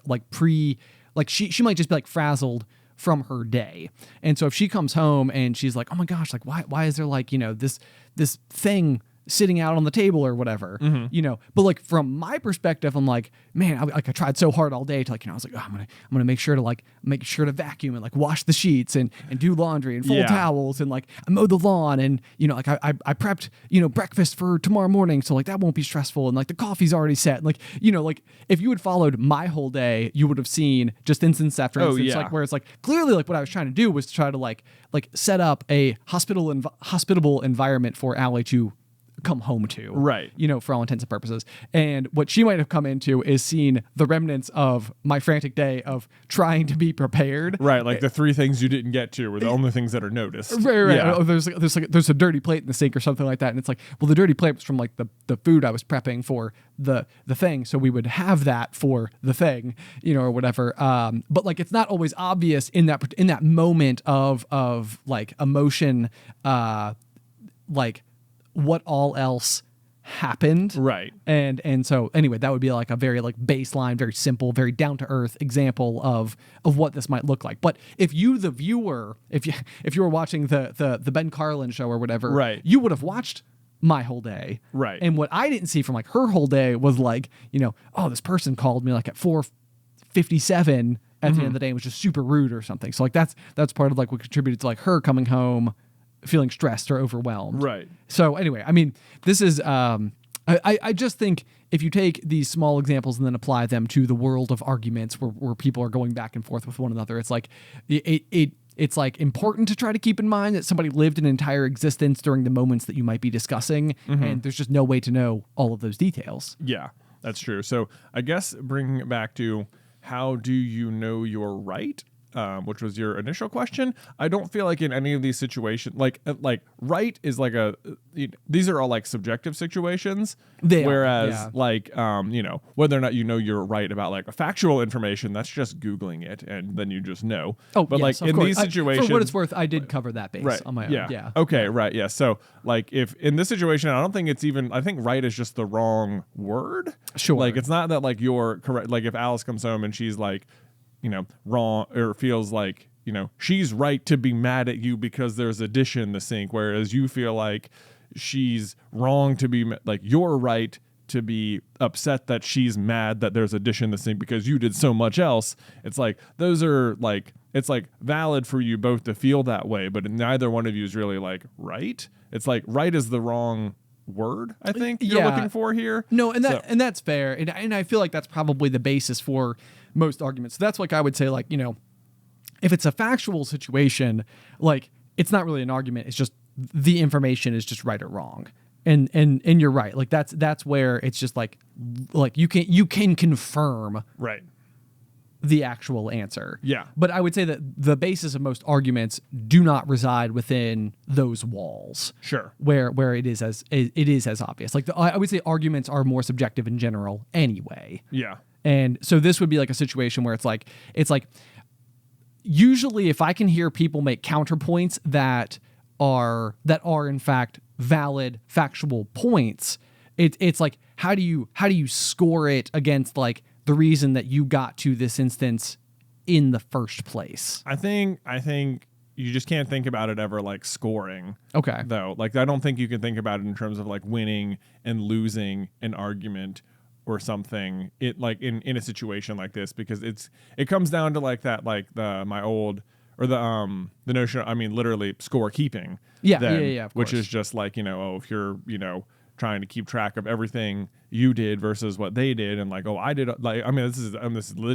she might just be like frazzled from her day. And so if she comes home and she's like, oh my gosh, like why is there like, this thing sitting out on the table or whatever, but like from my perspective, I'm like, man, I tried so hard all day to like, I was like, oh, I'm gonna make sure to vacuum and like wash the sheets and do laundry and fold towels and like I mowed the lawn and like I prepped breakfast for tomorrow morning, so like that won't be stressful, and like the coffee's already set, like like if you had followed my whole day, you would have seen just instance after instance, like where it's like clearly like what I was trying to do was to try to like set up a hospitable environment for Allie to come home to, right? For all intents and purposes. And what she might have come into is seen the remnants of my frantic day of trying to be prepared. Right, like the three things you didn't get to were the only things that are noticed. Right. Yeah. Oh, there's a dirty plate in the sink or something like that, and it's like, well, the dirty plate was from like the food I was prepping for the thing, so we would have that for the thing, or whatever. But like it's not always obvious in that moment of like emotion, like what all else happened. Right. And so anyway, that would be like a very like baseline, very simple, very down to earth example of what this might look like. But if you, the viewer, if you were watching the Ben Carlin show or whatever, right, you would have watched my whole day. Right. And what I didn't see from like her whole day was like, oh, this person called me like at 4:57 at the end of the day and was just super rude or something. So like that's part of like what contributed to like her coming home feeling stressed or overwhelmed. Right. So anyway, I mean, this is, I just think if you take these small examples and then apply them to the world of arguments where people are going back and forth with one another, it's like, it's like important to try to keep in mind that somebody lived an entire existence during the moments that you might be discussing. And there's just no way to know all of those details. Yeah, that's true. So I guess bringing it back to how do you know you're right? Which was your initial question. I don't feel like in any of these situations, like right is like these are all like subjective situations. Whereas like, whether or not you're right about like a factual information, that's just Googling it and then you just know. Oh, but yes, like in these situations, for what it's worth, I did cover that base on my own. Yeah. Okay. Right. Yeah. So like if in this situation, I don't think it's even, I think right is just the wrong word. Sure. Like it's not that like you're correct. Like if Alice comes home and she's like, wrong, or feels like, she's right to be mad at you because there's a dish in the sink, whereas you feel like she's wrong to be, like, you're right to be upset that she's mad that there's a dish in the sink because you did so much else. It's like, those are like, it's like valid for you both to feel that way, but neither one of you is really like right. It's like right is the wrong word, I think you're looking for here. No, and that's fair. And I feel like that's probably the basis for most arguments. So that's like I would say, like, if it's a factual situation, like it's not really an argument. It's just the information is just right or wrong. And you're right. Like that's where it's just like you can confirm right the actual answer. Yeah. But I would say that the basis of most arguments do not reside within those walls. Sure. Where it is as obvious. Like I would say arguments are more subjective in general anyway. Yeah. And so this would be like a situation where it's like usually if I can hear people make counterpoints that are in fact valid factual points, it's like how do you score it against like the reason that you got to this instance in the first place? I think you just can't think about it ever like scoring. Okay. Though, like I don't think you can think about it in terms of like winning and losing an argument or something. It like in a situation like this, because it comes down to like that, like the notion. I mean, literally scorekeeping. Yeah. Of which course. is just like, if you're trying to keep track of everything you did versus what they did, and like, I did, like, I mean,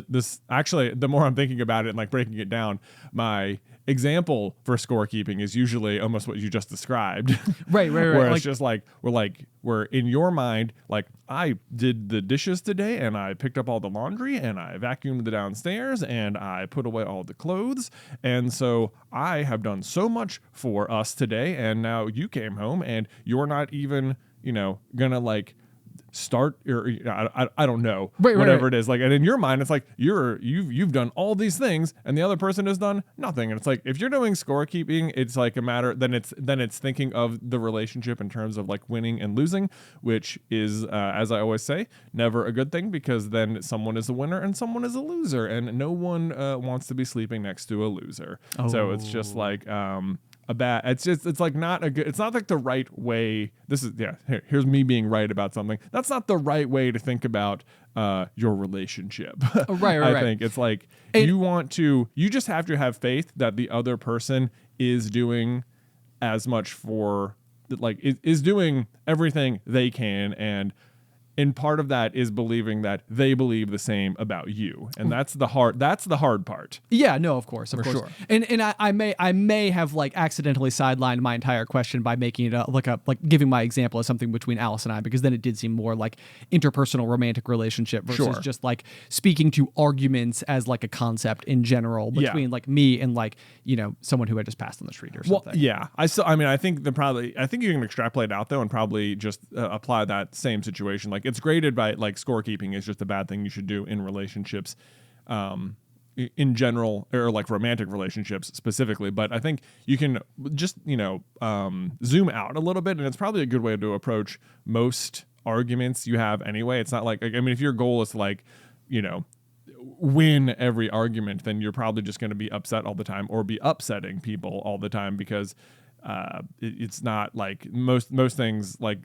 this actually, the more I'm thinking about it and like breaking it down, my example for scorekeeping is usually almost what you just described. Right. Where it's just like we're in your mind, like, I did the dishes today and I picked up all the laundry and I vacuumed the downstairs and I put away all the clothes, and so I have done so much for us today, and now you came home and you're not even gonna like start, or I don't know, whatever it is, like, and in your mind it's like you've done all these things and the other person has done nothing. And it's like, if you're doing scorekeeping, it's like a matter, then it's thinking of the relationship in terms of like winning and losing, which is as I always say, never a good thing, because then someone is a winner and someone is a loser, and no one wants to be sleeping next to a loser. So it's just like it's like not a good, it's not like the right way. This is, here's me being right about something. That's not the right way to think about your relationship. Right. I think it's like, you just have to have faith that the other person is doing as much for, like, is doing everything they can, and part of that is believing that they believe the same about you, and that's the hard part. Yeah, no, of course. Sure. And I may have like accidentally sidelined my entire question by making it like giving my example of something between Alice and I, because then it did seem more like interpersonal romantic relationship versus just like speaking to arguments as like a concept in general between like me and like someone who had just passed on the street or something. Well, yeah, I think you can extrapolate out though and probably just apply that same situation. Like, it's graded by, like, scorekeeping is just a bad thing you should do in relationships in general, or like romantic relationships specifically. But I think you can just zoom out a little bit, and it's probably a good way to approach most arguments you have anyway. It's not like, I mean, if your goal is to like win every argument, then you're probably just going to be upset all the time, or be upsetting people all the time, because it's not like most things, like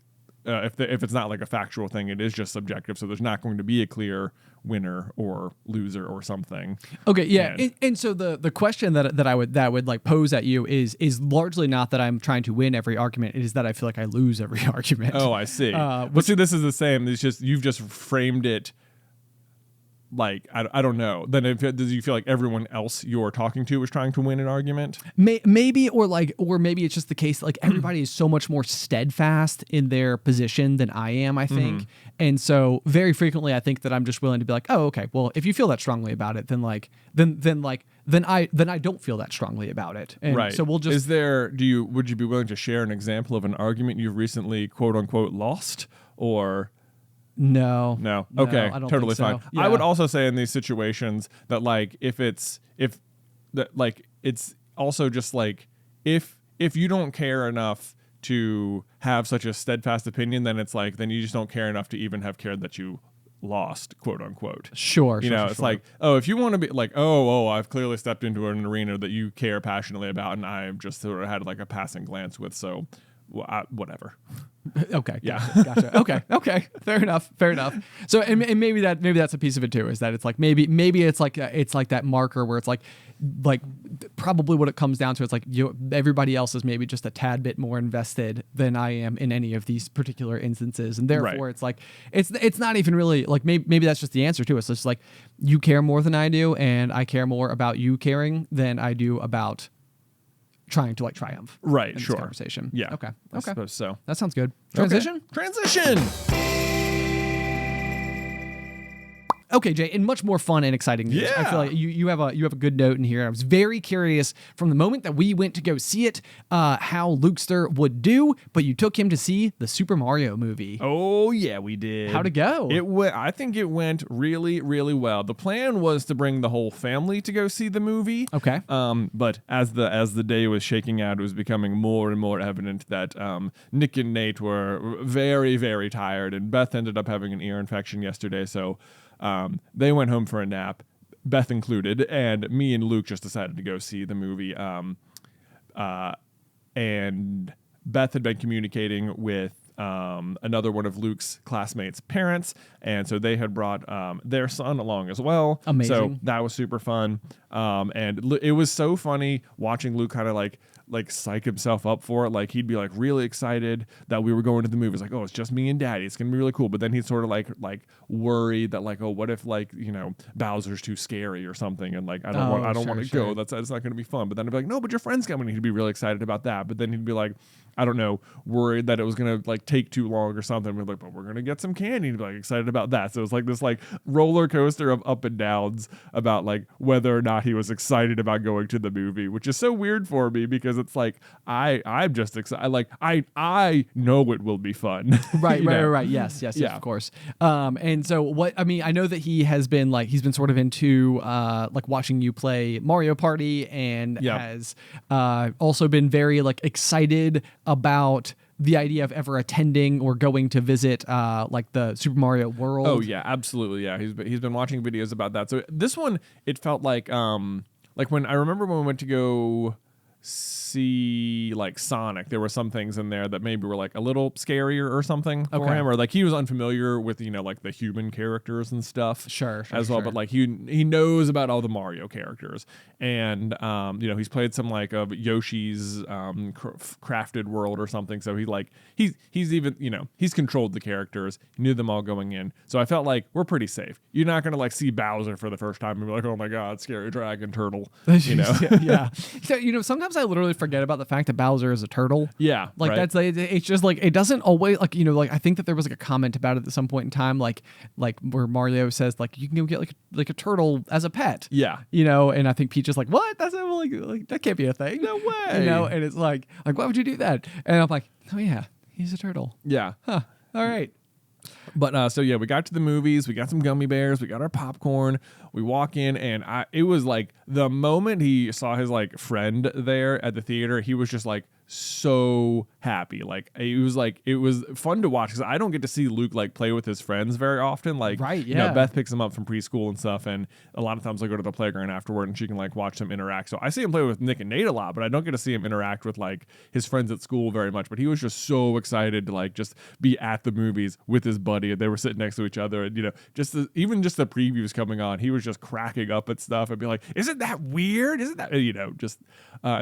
if it's not like a factual thing, it is just subjective. So there's not going to be a clear winner or loser or something. Okay, yeah, and so the question that I would like pose at you is largely not that I'm trying to win every argument. It is that I feel like I lose every argument. Oh, I see. But see, this is the same. It's just you've just framed it. Like, I don't know. Then do you feel like everyone else you're talking to is trying to win an argument? Maybe, or maybe it's just the case that, like, everybody is so much more steadfast in their position than I am, I think. And so very frequently I think that I'm just willing to be like, oh, okay, well, if you feel that strongly about it, then I don't feel that strongly about it. And right. So we'll just... would you be willing to share an example of an argument you've recently quote unquote lost, or... No. Okay. I don't Totally think so. fine. Yeah. I would also say in these situations that, like, it's also just like, if you don't care enough to have such a steadfast opinion, then it's like, then you just don't care enough to even have cared that you lost, quote unquote. Sure. It's like, oh, if you want to be like, I've clearly stepped into an arena that you care passionately about, and I've just sort of had like a passing glance with, so whatever. Okay. Yeah. Gotcha. Okay. Fair enough. So, and maybe that's a piece of it too, is that it's like, maybe it's like that marker where it's like probably what it comes down to. It's like, everybody else is maybe just a tad bit more invested than I am in any of these particular instances. And therefore it's like, it's not even really like, maybe that's just the answer to it. It's just like, you care more than I do, and I care more about you caring than I do about trying to like triumph. Right. In this Sure. conversation. Yeah. Okay. I suppose so. That sounds good. Transition? Okay. Transition. Okay, Jay, in much more fun and exciting news, I feel like you have a good note in here. I was very curious from the moment that we went to go see it, how Lukester would do, but you took him to see the Super Mario movie. Oh yeah, we did. How'd it go? I think it went really, really well. The plan was to bring the whole family to go see the movie. Okay. But as the day was shaking out, it was becoming more and more evident that Nick and Nate were very, very tired, and Beth ended up having an ear infection yesterday, so they went home for a nap, Beth included, and me and Luke just decided to go see the movie. and Beth had been communicating with another one of Luke's classmates' parents, and so they had brought their son along as well. Amazing. So that was super fun, and it was so funny watching Luke kind of like psych himself up for it. Like he'd be like really excited that we were going to the movies. Like, oh, it's just me and Daddy. It's gonna be really cool. But then he'd sort of like worried that like, oh, what if like Bowser's too scary or something, and like I don't want to go. That's not gonna be fun. But then I'd be like, no, but your friend's coming. And he'd be really excited about that. But then he'd be like, I don't know, worried that it was gonna like take too long or something. We'd be like, but we're gonna get some candy. He'd be like excited about that. So it was like this like roller coaster of up and downs about like whether or not he was excited about going to the movie, which is so weird for me because it's like I'm just excited. Like I know it will be fun. Right. Yes, of course. And so what I mean, I know that he's been sort of into like watching you play Mario Party, and has also been very like excited about the idea of ever attending or going to visit like the Super Mario World. Oh yeah, absolutely. Yeah, he's been watching videos about that. So this one, it felt like when I remember when we went to go see like Sonic, there were some things in there that maybe were like a little scarier or something for him, or like he was unfamiliar with like the human characters and stuff as well. But like he knows about all the Mario characters, and he's played some like of Yoshi's Crafted World or something, so he's even he's controlled the characters, he knew them all going in, so I felt like we're pretty safe. You're not gonna like see Bowser for the first time and be like, oh my god, scary dragon turtle. Yeah. So sometimes I literally forget about the fact that Bowser is a turtle. Yeah, like right. It's just like it doesn't always like like I think that there was like a comment about it at some point in time, like where Mario says like you can go get like a turtle as a pet. Yeah, and I think Peach is like, what? That's not like that can't be a thing. No way. And it's like why would you do that? And I'm like, oh yeah, he's a turtle. Yeah. Huh. All right. But so yeah, we got to the movies, we got some gummy bears, we got our popcorn, we walk in, and it was like the moment he saw his like friend there at the theater, he was just like so happy. Like it was fun to watch because I don't get to see Luke like play with his friends very often. Like, right, yeah. Beth picks him up from preschool and stuff, and a lot of times I go to the playground afterward and she can like watch them interact. So I see him play with Nick and Nate a lot, but I don't get to see him interact with like his friends at school very much. But he was just so excited to like just be at the movies with his buddy, and they were sitting next to each other, and even just the previews coming on, he was just cracking up at stuff and be like, isn't that weird? Isn't that just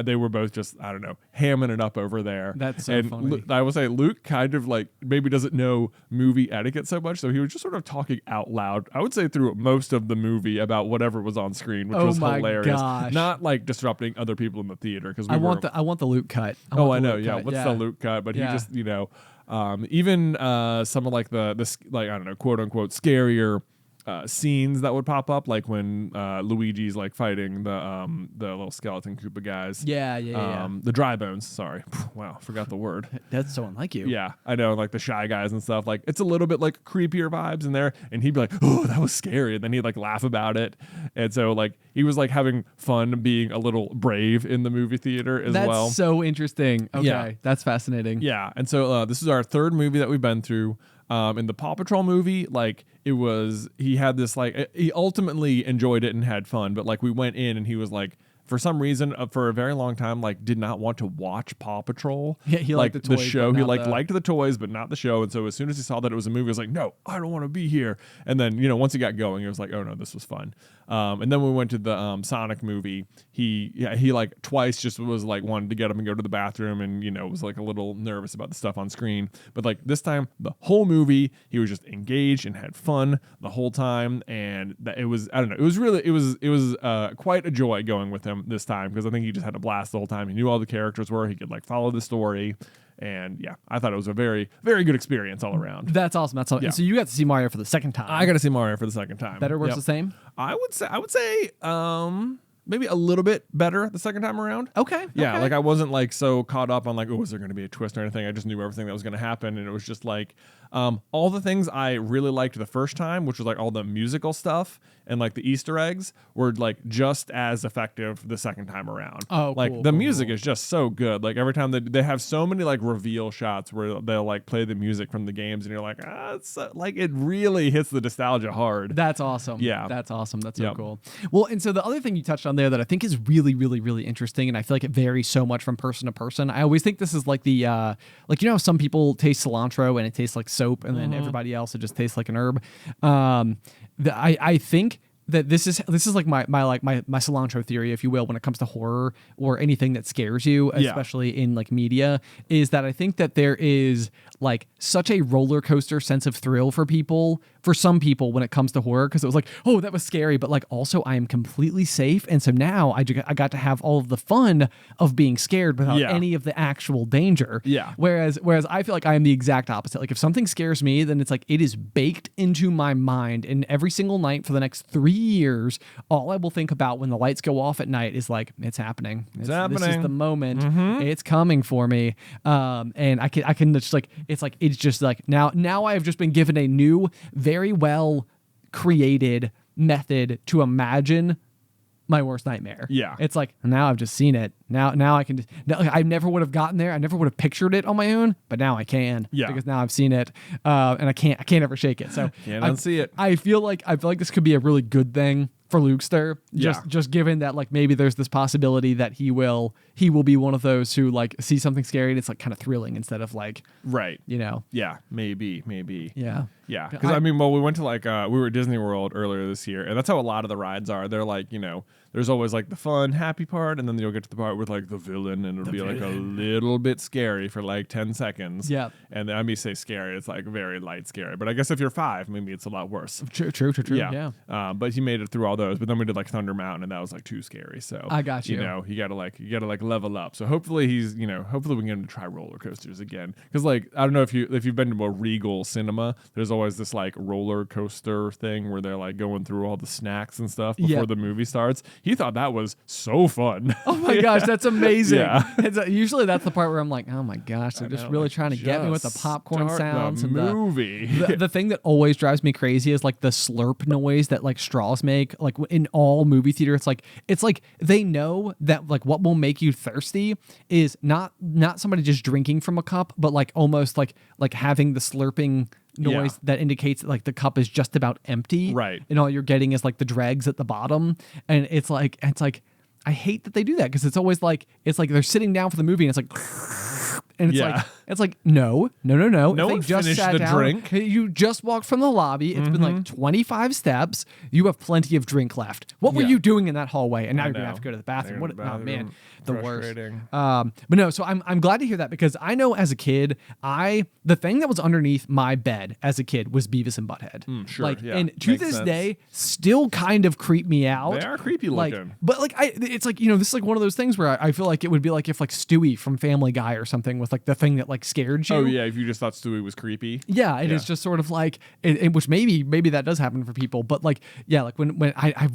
they were both just, I don't know, hamming it up over there. That's so funny. I will say Luke kind of like maybe doesn't know movie etiquette so much, so he was just sort of talking out loud, I would say, through most of the movie about whatever was on screen, which was hilarious. Gosh. Not like disrupting other people in the theater, because I want the Luke cut. I know. Yeah, what's the Luke cut? But he just even some of like the like, I don't know, quote unquote scarier scenes that would pop up, like when Luigi's like fighting the little skeleton Koopa guys. Yeah. The dry bones. Sorry. Wow, forgot the word. That's so unlike you. Yeah, I know. Like the Shy Guys and stuff. Like it's a little bit like creepier vibes in there, and he'd be like, "Oh, that was scary," and then he'd like laugh about it, and so like he was like having fun being a little brave in the movie theater as well. That's so interesting. Okay, that's fascinating. Yeah, and so this is our third movie that we've been through. In the Paw Patrol movie, like he had this like, he ultimately enjoyed it and had fun, but like we went in and he was like, for some reason, for a very long time, like did not want to watch Paw Patrol. Yeah, he liked the toys, show. He liked the toys, but not the show. And so as soon as he saw that it was a movie, he was like, no, I don't want to be here. And then once he got going, he was like, oh no, this was fun. And then we went to the Sonic movie. He like twice just was like wanted to get up and go to the bathroom, and was like a little nervous about the stuff on screen. But like this time, the whole movie, he was just engaged and had fun the whole time. And it was, I don't know, it was quite a joy going with him this time, because I think he just had a blast the whole time. He knew all the characters were. He could like follow the story. And yeah, I thought it was a very, very good experience all around. That's awesome. That's awesome. Yeah. So you got to see Mario for the second time. I got to see Mario for the second time. Better, worse, the same? I would say maybe a little bit better the second time around. Okay. Yeah, like I wasn't like so caught up on like, oh, is there going to be a twist or anything? I just knew everything that was going to happen, and it was just like all the things I really liked the first time, which was like all the musical stuff and like the Easter eggs, were like just as effective the second time around. Oh, like cool, the music is just so good. Like every time they have so many like reveal shots where they'll like play the music from the games, and you're like, it's so, like it really hits the nostalgia hard. That's awesome. Yeah, that's awesome. That's so cool. Well, and so the other thing you touched on on there that I think is really, really, really interesting, and I feel like it varies so much from person to person. I always think this is like the like, you know how some people taste cilantro and it tastes like soap, and then everybody else it just tastes like an herb. I think that this is like my cilantro theory, if you will, when it comes to horror or anything that scares you, especially in like media, is that I think that there is like such a roller coaster sense of thrill for some people when it comes to horror, because it was like, oh, that was scary, but like also I am completely safe, and so now I got to have all of the fun of being scared without any of the actual danger. Whereas I feel like I am the exact opposite. Like if something scares me, then it's like it is baked into my mind, and every single night for the next 3 years, all I will think about when the lights go off at night is like, it's happening. This is the moment. It's coming for me. And I can just like, it's just like now I have just been given a new, very well created method to imagine my worst nightmare. It's like, now I've just seen it. Now I can. I never would have gotten there. I never would have pictured it on my own, but now I can. Because now I've seen it, and I can't ever shake it. So can't unsee it. I feel like this could be a really good thing for Lukester. Just given that like maybe there's this possibility that he will be one of those who like see something scary and it's like kind of thrilling instead of like, you know. Maybe. Yeah. Because I mean, well, we went to like we were at Disney World earlier this year, and that's how a lot of the rides are. They're like, you know, there's always like the fun, happy part, and then you'll get to the part with like the villain, and it'll be like a little bit scary for like 10 seconds. And then I mean, say scary, it's like very light scary. But I guess if you're 5, maybe it's a lot worse. True. Yeah. But he made it through all those. But then we did like Thunder Mountain, and that was like too scary. So I got you. You know, you gotta like level up. So hopefully hopefully we can get him to try roller coasters again. Because like I don't know if you've been to a Regal Cinema, there's always this like roller coaster thing where they're like going through all the snacks and stuff before the movie starts. He thought that was so fun. Oh my gosh, that's amazing. Usually that's the part where I'm like, oh my gosh, they're just really trying to get me with the popcorn sounds and movie. The thing that always drives me crazy is like the slurp noise that like straws make. Like in all movie theater, it's like they know that like what will make you thirsty is not somebody just drinking from a cup, but like almost like having the slurping noise that indicates that like the cup is just about empty, and all you're getting is like the dregs at the bottom. And it's like I hate that they do that, because it's always like they're sitting down for the movie and it's like and it's like no No one if they just finished sat the down, drink. you just walked from the lobby, it's been like 25 steps, you have plenty of drink left. What were you doing in that hallway? And now you're gonna have to go to the bathroom. Oh man, the worst. But no, so I'm glad to hear that, because I know as a kid, the thing that was underneath my bed as a kid was Beavis and Butthead. And to this day still kind of creep me out. They are creepy looking. But like it's like, you know, this is like one of those things where I feel like it would be like if like Stewie from Family Guy or something was like the thing that like scared you. Oh yeah, if you just thought Stewie was creepy. It's just sort of like which maybe that does happen for people, but like like when I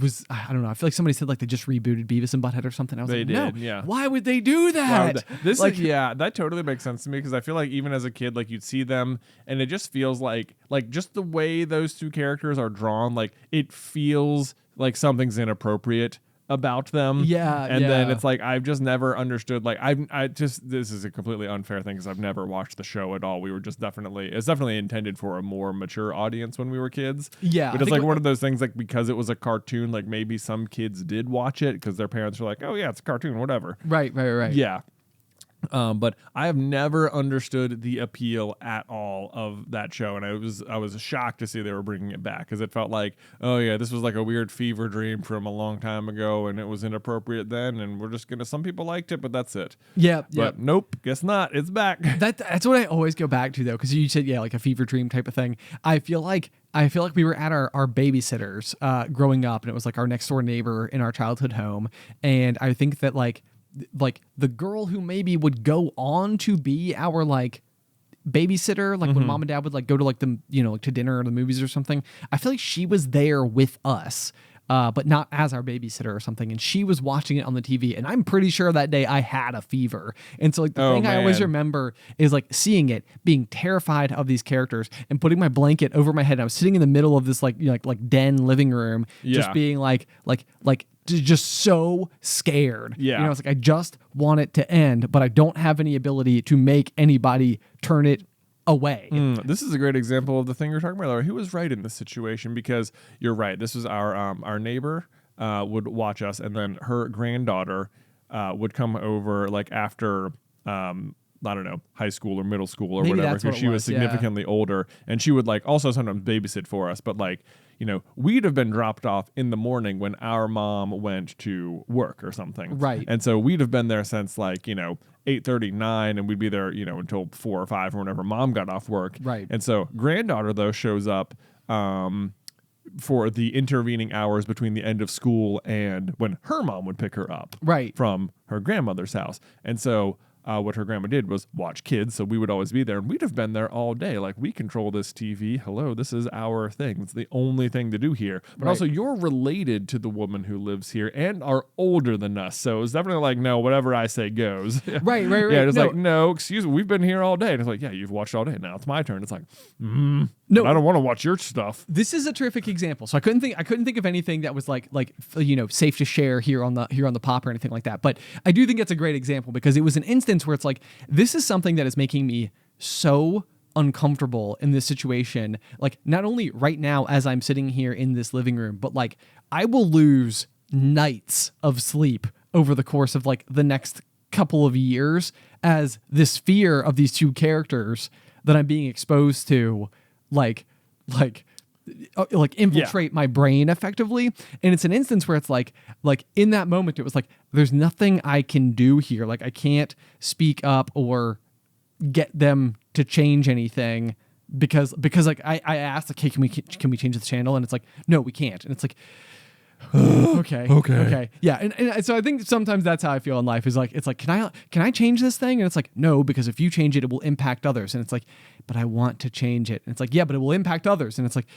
don't know, I feel like somebody said like they just rebooted Beavis and Butthead or something. I was no, why would they do that? That totally makes sense to me, because I feel like even as a kid, like you'd see them and it just feels like just the way those two characters are drawn, like it feels like something's inappropriate about them. Then it's like I've just never understood, like this is a completely unfair thing because I've never watched the show at all. We were just it's definitely intended for a more mature audience when we were kids. But it's like one of those things, like because it was a cartoon, like maybe some kids did watch it because their parents were like, oh yeah, it's a cartoon, whatever. Right. But I have never understood the appeal at all of that show, and I was shocked to see they were bringing it back, because it felt like, oh yeah, this was like a weird fever dream from a long time ago, and it was inappropriate then, and we're just gonna. Some people liked it, but that's it. But nope, guess not. It's back. That's what I always go back to though, because you said like a fever dream type of thing. I feel like we were at our babysitters growing up, and it was like our next door neighbor in our childhood home, and I think that like the girl who maybe would go on to be our like babysitter, like when mom and dad would like go to like the, you know, like to dinner or the movies or something, I feel like she was there with us, but not as our babysitter or something, and she was watching it on the TV, and I'm pretty sure that day I had a fever. And so like the thing I always remember is like seeing it, being terrified of these characters, and putting my blanket over my head, and I was sitting in the middle of this like, you know, like den living room, just being like just so scared. You know, it's like I just want it to end, but I don't have any ability to make anybody turn it away. This is a great example of the thing you're talking about, Laura. He was right in this situation, because you're right. This was our neighbor would watch us, and then her granddaughter would come over like after I don't know, high school or middle school or Maybe whatever, that's what because it she was was, significantly older, and she would like also sometimes babysit for us, but like, you know, we'd have been dropped off in the morning when our mom went to work or something. Right. And so we'd have been there since like, you know, 8:39, and we'd be there, you know, until 4 or 5 or whenever mom got off work. Right. And so granddaughter though shows up for the intervening hours between the end of school and when her mom would pick her up Right. from her grandmother's house. And so what her grandma did was watch kids, so we would always be there, and we'd have been there all day. Like, we control this TV. Hello, this is our thing. It's the only thing to do here. But also, you're related to the woman who lives here and are older than us, so it's definitely like, no, whatever I say goes. Right. Yeah, it's like, no, excuse me, we've been here all day. And it's like, yeah, you've watched all day. Now it's my turn. It's like, no, I don't want to watch your stuff. This is a terrific example. So I couldn't think of anything that was like you know, safe to share here on the pop or anything like that. But I do think it's a great example because it was an instance where it's like, this is something that is making me so uncomfortable in this situation. Like, not only right now as I'm sitting here in this living room, but like I will lose nights of sleep over the course of like the next couple of years as this fear of these two characters that I'm being exposed to like infiltrate my brain effectively. And it's an instance where it's like in that moment, it was like, there's nothing I can do here. Like, I can't speak up or get them to change anything because like I asked, like, hey, can we change the channel? And it's like, no, we can't. And it's like, okay. Yeah. And so I think sometimes that's how I feel in life is like, it's like, can I change this thing? And it's like, no, because if you change it, it will impact others. And it's like, but I want to change it. And it's like, yeah, but it will impact others. And it's like,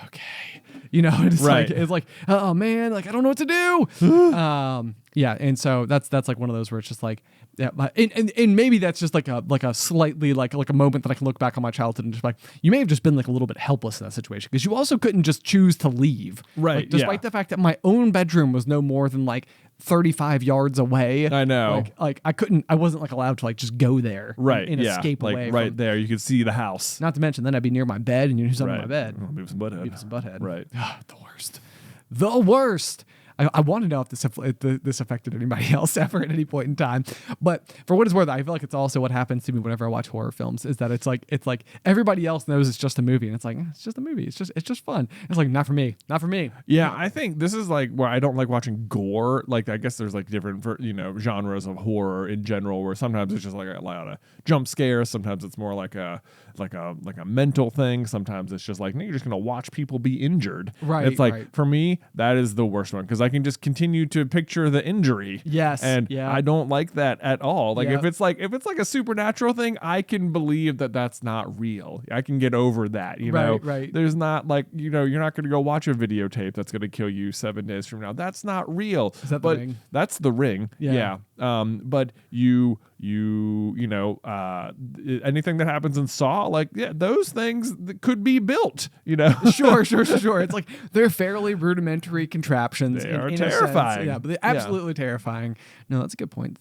okay, you know, it's like, oh man, like, I don't know what to do. Yeah. And so that's like one of those where it's just like, yeah, and maybe that's just like a slightly like a moment that I can look back on my childhood and just like, you may have just been like a little bit helpless in that situation because you also couldn't just choose to leave. Right. Like, despite the fact that my own bedroom was no more than like 35 yards away. I know. Like I wasn't like allowed to like just go there. Right. And escape like away. Right from, there. You could see the house. Not to mention then I'd be near my bed and you do something on my bed. Move some butthead. Right. The worst. The worst. I want to know if this affected anybody else ever at any point in time. But for what it's worth, I feel like it's also what happens to me whenever I watch horror films is that it's like everybody else knows it's just a movie and it's like, it's just a movie. It's just fun. It's like, not for me. Yeah, I think this is like where I don't like watching gore. Like, I guess there's like different, genres of horror in general where sometimes it's just like a lot of jump scares. Sometimes it's more like a mental thing. Sometimes it's just like, no, you're just going to watch people be injured. Right. It's like, for me, that is the worst one because I can just continue to picture the injury. Yes. And I don't like that at all. Like, if it's like a supernatural thing, I can believe that that's not real. I can get over that, you know? Right. There's not like, you're not going to go watch a videotape that's going to kill you 7 days from now. That's not real. Is that the Ring? That's the Ring. Yeah. But anything that happens in Saw, like, yeah, those things that could be built, you know? Sure. It's like they're fairly rudimentary contraptions. They are in terrifying. Yeah, but they're absolutely terrifying. No, that's a good point.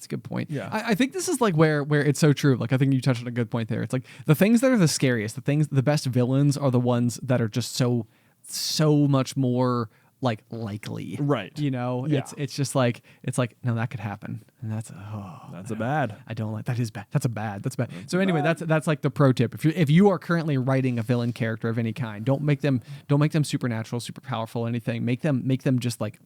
Yeah. I think this is like where it's so true. Like, I think you touched on a good point there. It's like the things that are the scariest, the best villains are the ones that are just so much more like likely. Right. You know, Yeah. it's just like, no, that could happen. And that's a bad. I don't like that. Is bad. That's bad. So anyway, that's like the pro tip. If you are currently writing a villain character of any kind, don't make them supernatural, super powerful, anything. Make them just like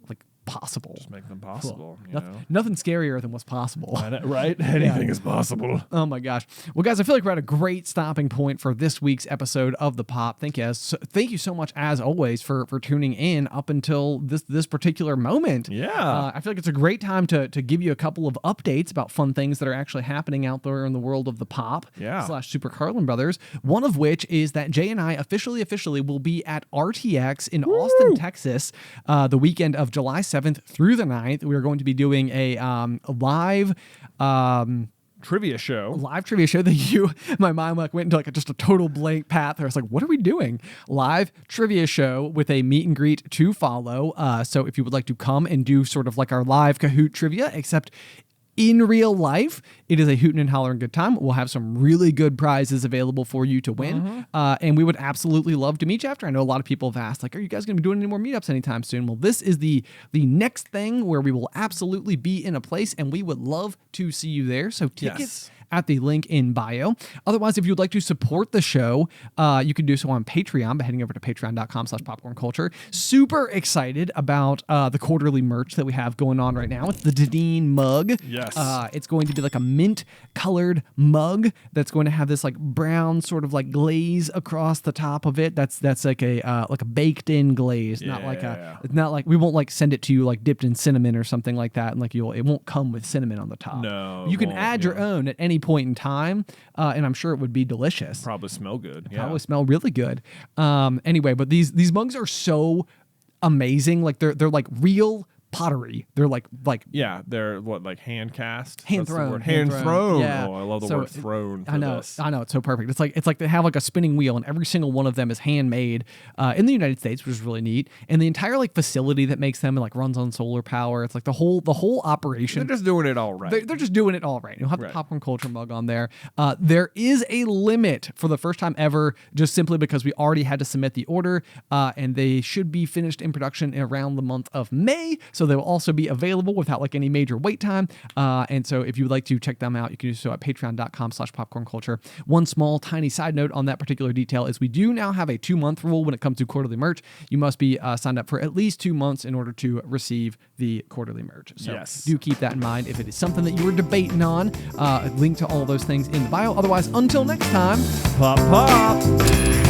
possible. Just make them possible. Cool. Nothing scarier than what's possible. Right? Anything is possible. Oh my gosh. Well, guys, I feel like we're at a great stopping point for this week's episode of The Pop. Thank you so much as always for tuning in up until this particular moment. Yeah. I feel like it's a great time to give you a couple of updates about fun things that are actually happening out there in the world of The Pop / Super Carlin Brothers. One of which is that Jay and I officially will be at RTX in Austin, Texas, the weekend of July 7th through the 9th. We are going to be doing a live trivia show that my mind went into like just a total blank path. I was like, what are we doing? Live trivia show with a meet and greet to follow. So if you would like to come and do sort of like our live Kahoot trivia, except in real life. It is a hootin' and hollering good time. We'll have some really good prizes available for you to win. And we would absolutely love to meet you after. I know a lot of people have asked, like, are you guys going to be doing any more meetups anytime soon? Well, this is the next thing where we will absolutely be in a place, and we would love to see you there. So tickets at the link in bio. Otherwise, if you'd like to support the show, you can do so on Patreon by heading over to patreon.com/popcornculture. Super excited about the quarterly merch that we have going on right now. It's the Deneen mug. Yes. It's going to be like a mint colored mug that's going to have this like brown sort of like glaze across the top of it. That's like a baked in glaze, not like we won't like send it to you like dipped in cinnamon or something like that, and like it won't come with cinnamon on the top. No, you can add your own at any point in time, and I'm sure it would be delicious. Probably smell good. Probably smell really good. Anyway, but these mugs are so amazing. Like they're like real pottery. They're like they're like hand cast, hand thrown. Yeah. Oh, I love the word thrown. I know it's so perfect. It's like they have like a spinning wheel, and every single one of them is handmade in the United States, which is really neat. And the entire like facility that makes them like runs on solar power. It's like the whole operation. They're just doing it all right. They're just doing it all right. You'll have the Popcorn Culture mug on there. There is a limit for the first time ever, just simply because we already had to submit the order, and they should be finished in production around the month of May. So they will also be available without like any major wait time. And so if you would like to check them out, you can do so at patreon.com/popcornculture. One small tiny side note on that particular detail is we do now have a 2-month rule when it comes to quarterly merch. You must be signed up for at least 2 months in order to receive the quarterly merch. So do keep that in mind if it is something that you were debating on. Link to all those things in the bio. Otherwise, until next time, pop.